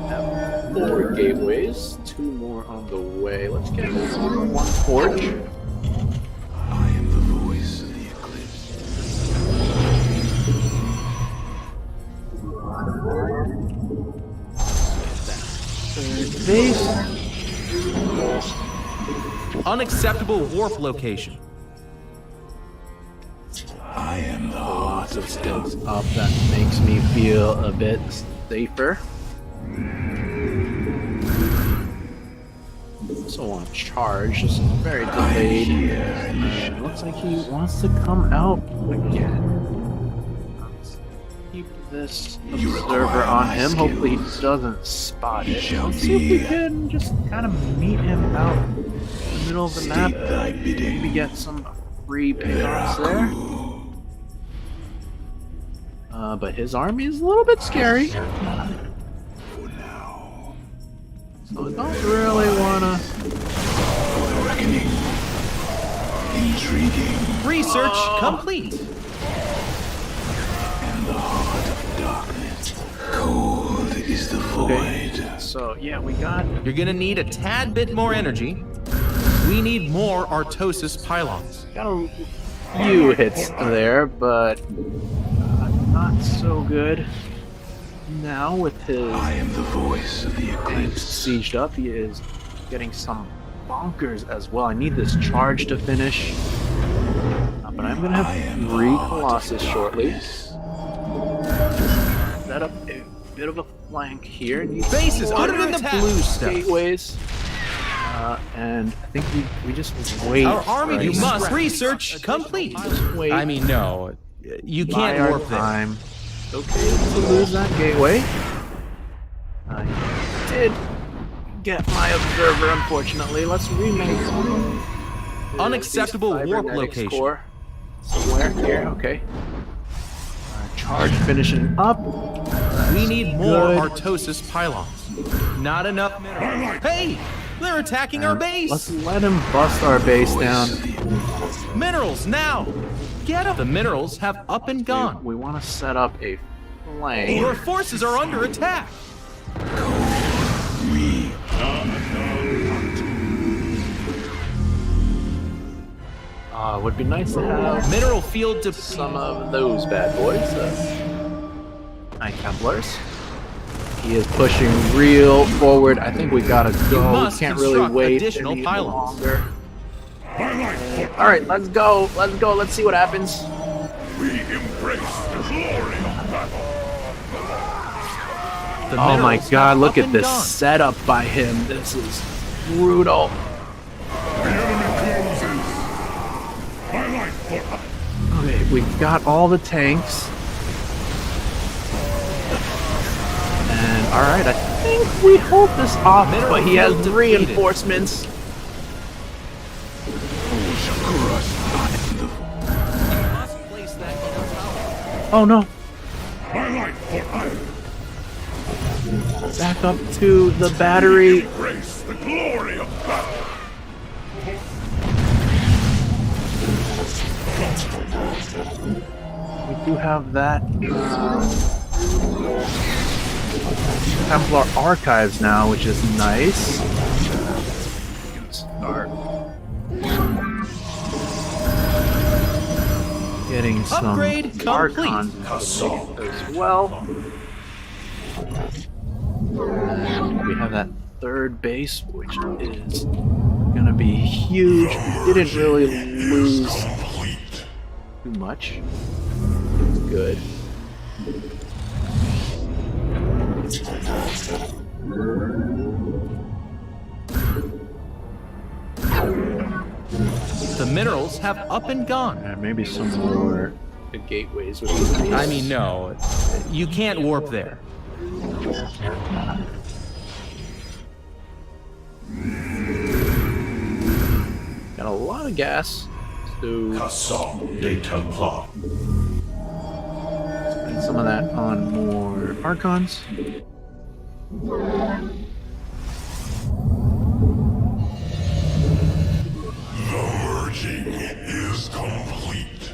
Have 4 gateways, 2 more on the way. Let's get 1 forge. I am the voice of the eclipse. Third base. Unacceptable warp location. I am the heart Lots of of skills up. That makes me feel a bit safer. Also want to charge, just very delayed. Looks like he wants to come out again. Let's keep this observer on him. Hopefully he doesn't spot it. Let's see if we can just kind of meet him out in the middle of the map. thy bidding. Maybe get some free payoffs there. But his army is a little bit scary. For now. So I don't really wanna. For the reckoning. Intriguing. Research complete. And the heart of darkness. Cold is the void. So yeah, we got. You're gonna need a tad bit more energy. We need more Artosis pylons. Got a few hits there, but not so good. Now with his I am the voice of the tanks eclipse. sieged up, he is getting some bonkers as well. I need this charge to finish. But I'm gonna I am have the 3 heart of Colossus shortly. darkness. Set up a bit of a flank here. Need Base is more under than the attack. blue gateways. And I think we just wait. Our army, you right? must research complete. Wait. I mean, no. You Buy can't our warp there. time. It's okay to lose that gateway. I did get my observer, unfortunately. Let's remake Unacceptable these warp cybernetics location. core somewhere here. Okay. Charge finishing up. We need more Good. Artosis pylons. Not enough minerals. Hey! They're attacking our base! Let's let him bust our base down. Minerals, now! Get up! The minerals have up and gone. We want to set up a flank. Your forces are under attack. It would be nice to have Mineral field depleted. some of those bad boys. Night Templars. He is pushing real forward. I think we gotta go. We must can't really construct wait additional any pylons. longer. All right, let's go. Let's go. Let's see what happens. We embrace the glory of battle. The Oh my minerals God! have Look up at and this gone. setup by him. This is brutal. The enemy closes. Highlight for Okay, we got all the tanks. And all right, I think we hold this off, Mineral but he has field depleted. reinforcements. You must place that in our tower. Oh no! highlight for iron. Back up to the battery. Embrace the glory of battle. We do have that Templar archives now, which is nice. We can start getting some Upgrade complete. archons as well. And we have that 3rd base, which is gonna be huge. We didn't really lose too much. It's good. The minerals have up and gone. And maybe some more the gateways, which is nice. I mean, no. You can't warp there. Got a lot of gas. So Spend some of that on more Archons. merging is complete.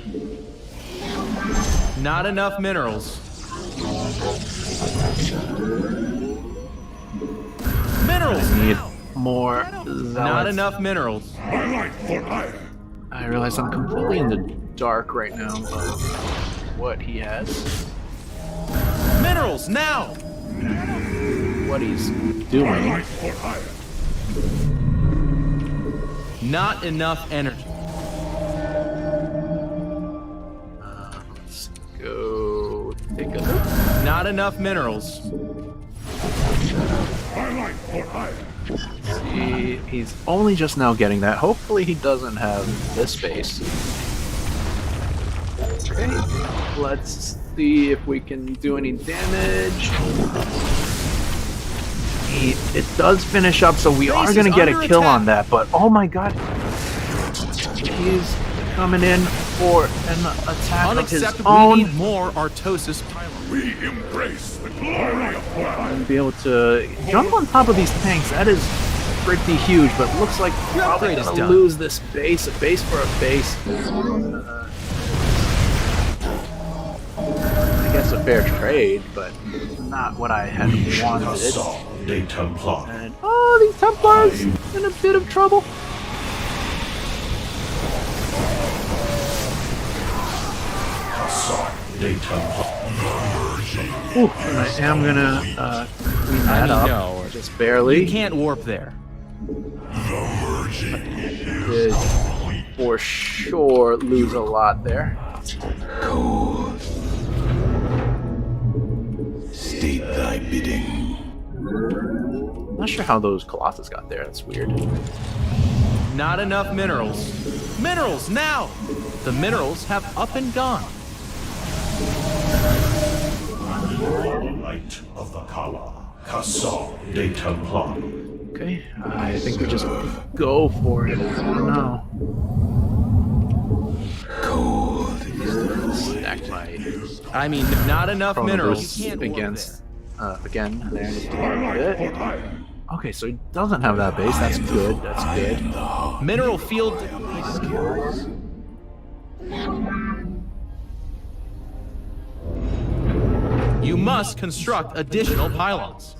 Not enough minerals. Minerals! Need more. Not enough minerals. My life for hire. I realize I'm completely in the dark right now of what he has, Minerals, now! what he's My doing. life for hire. Not enough energy. Let's go take a look. Not enough minerals. My life for hire. He's only just now getting that. Hopefully he doesn't have this base. Okay, let's see if we can do any damage. It does finish up, so we Base are going to is get a under kill attack. on that, but oh my god. He's coming in for an attack of his Unacceptable. We own. need more Artosis pylons. We embrace the glory of battle. And be able to jump on top of these tanks. That is pretty huge, but looks like Your probably upgrade is gonna done. lose this base. A base for a base. I guess a fair trade, but not what I had wanted. And oh, these Templars in a bit of trouble. Ooh, and I am gonna clean that up, no. just barely. You can't warp there. Did for sure lose a lot there. State thy bidding. Not sure how those Colossus got there. That's weird. Not enough minerals. Minerals, now! The minerals have up and gone. Light of the Kala. Kassal de Templar. Okay, I think we just go for it. I don't know. Stack my I mean, not enough minerals. Chronoverse You can't warp against again there just a little bit. Okay, so he doesn't have that base. That's good. That's good. there. Mineral field depleted. You must construct additional pylons.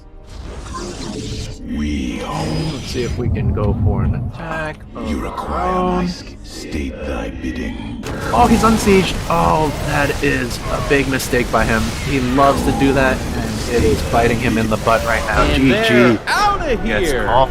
Let's see if we can go for an attack of our own. State thy bidding. Oh, he's unsieged. Oh, that is a big mistake by him. He loves to do that, and it is biting him in the butt right now. And GG. they're out of Gets here. off.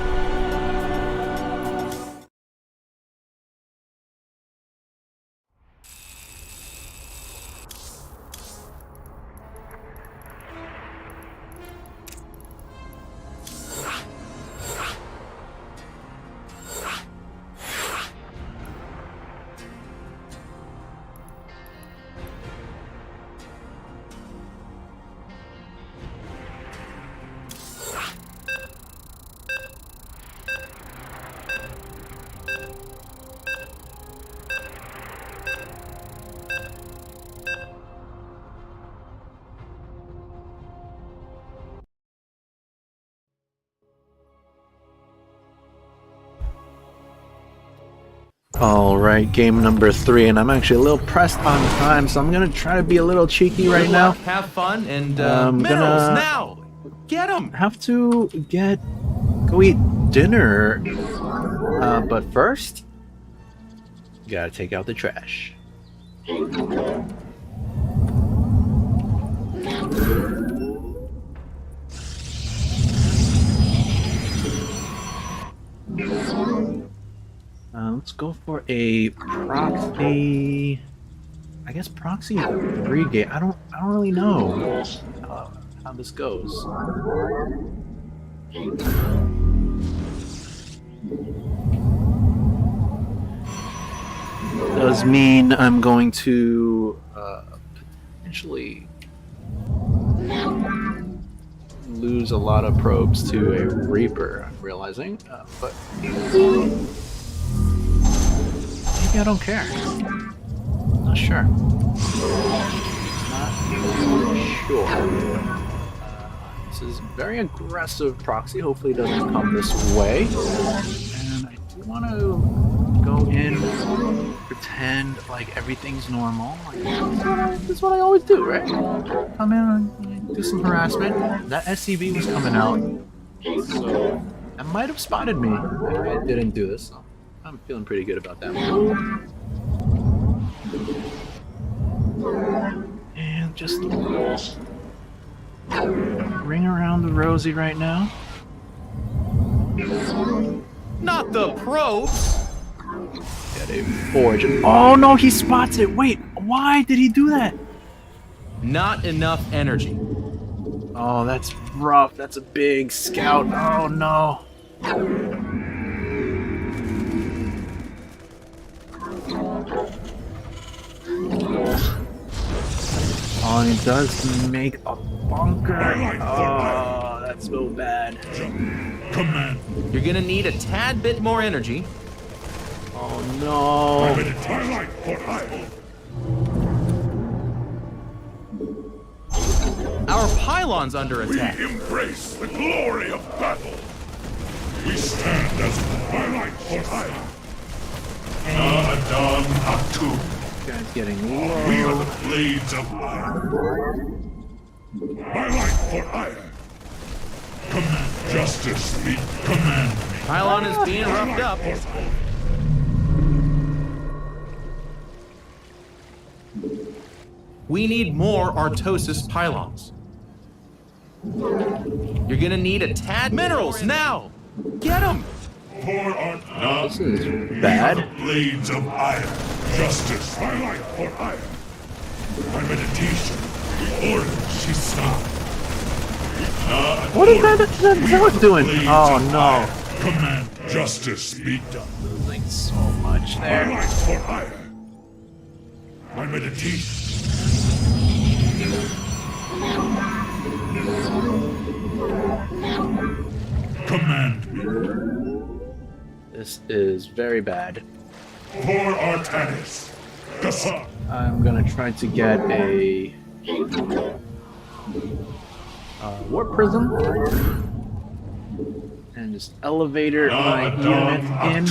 Alright, game number 3, and I'm actually a little pressed on time, so I'm gonna try to be a little cheeky right Good now. luck, have fun, and I'm minerals gonna- now! Get them! Have to go eat dinner, but first, gotta take out the trash. Let's go for a proxy. I guess proxy brigade. I don't really know how this goes. Does mean I'm going to potentially lose a lot of probes to a Reaper, I'm realizing, but maybe I don't care. Not sure. Not sure. This is very aggressive proxy. Hopefully it doesn't come this way. And I do want to go in, pretend like everything's normal. Like, this is what I always do, right? Come in and do some harassment. That SCV was coming out, so that might have spotted me. I didn't do this, so I'm feeling pretty good about that one. And just ring around the rosy right now. Not the probes! Get a forge. Oh no, he spots it! Wait, why did he do that? Not enough energy. Oh, that's rough. That's a big scout. Oh no. Oh, and he does make a bunker. Oh, that's so bad. Command. You're gonna need a tad bit more energy. Oh no. Twilight for hire. Our pylon's under attack. We embrace the glory of battle. We stand as twilight for hire. Adon Atu. This guy's getting We are low. the blades of iron. Twilight for hire. Command. Justice be command. Pylon is being roughed up. We need more Artosis pylons. You're gonna need a tad minerals now. Get them. For art now. This is bad. Blades of iron. Justice. Twilight for hire. My meditation. The order she stopped. What is that zealot doing? Oh no. Command. Justice be done. Losing so much there. Twilight for hire. My meditation. Command me. This is very bad. For Artanis. Gassan. I'm gonna try to get a warp prism and just elevator my unit in.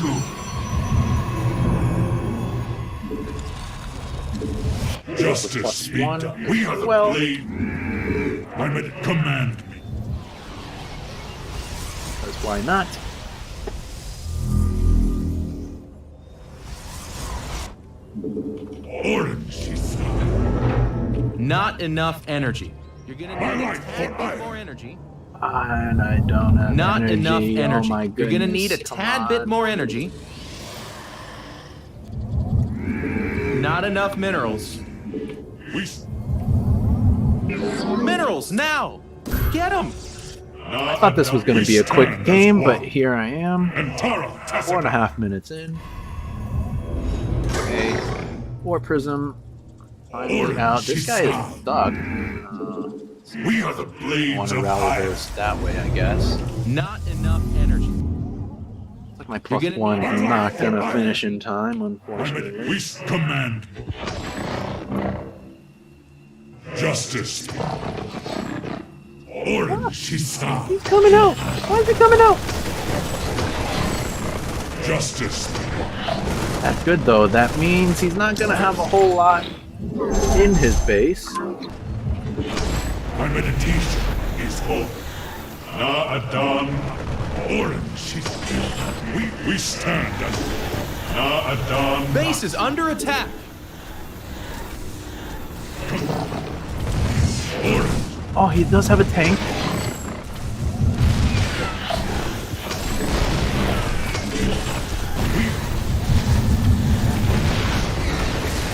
Justice be +1 done. We are the well. blade. Command me. Because why not? Orange she stopped. Not enough energy. You're gonna need a tad bit more energy. And I don't have Not energy. enough energy. Oh my You're goodness. gonna need a Come tad on. bit more energy. Not enough minerals. We Minerals now. Get them. I thought this was going to be a quick game, but here I am, And Tara 4.5 minutes in. Okay, warp prism finally out. This guy is stuck. We are the I blades want to of rally fire. those that way, I guess. Not enough energy. It's like my You're +1 gonna is not going to finish in time, My unfortunately. we command. Justice. Orange she stopped. He's coming out! Why is he coming out? Justice. That's good though. That means he's not going to have a whole lot in his base. My meditation is holy. Na Adon. Orange she stopped. We stand as Na Adon. Base is under attack. Orange. Oh, he does have a tank.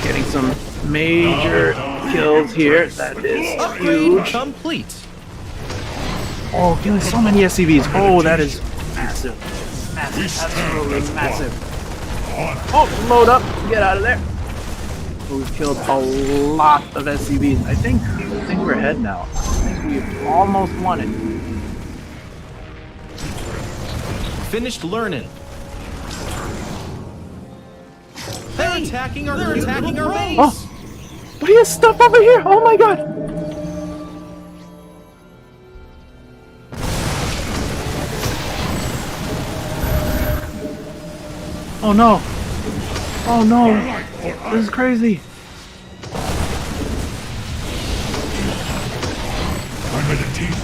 Getting some major kills here. That is Upgrade huge. complete. Oh, killing so many SCVs. Oh, that is massive. Massive. Absolutely massive. Oh, load up. Get out of there. We've killed a lot of SCVs. I think we're ahead now. I think we've almost won it. Finished learning. They're attacking our base. Oh, what is stuff over here? Oh my god! Oh no! Oh no! This is crazy! I'm at a teeth.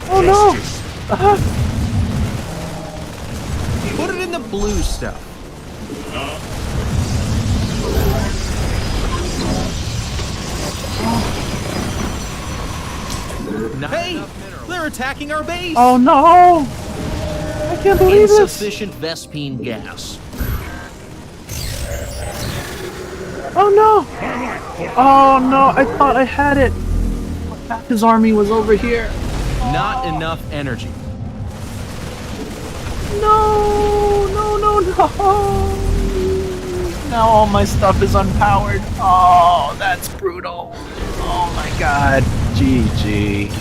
Oh no! Put it in the blue stuff. Hey! They're attacking our base! Oh no! I can't believe this! Insufficient Vespine gas. Oh no! Oh no! I thought I had it! Half his army was over here. Not enough energy. No! No, no, no! Now all my stuff is unpowered. Oh, that's brutal. Oh my god. GG.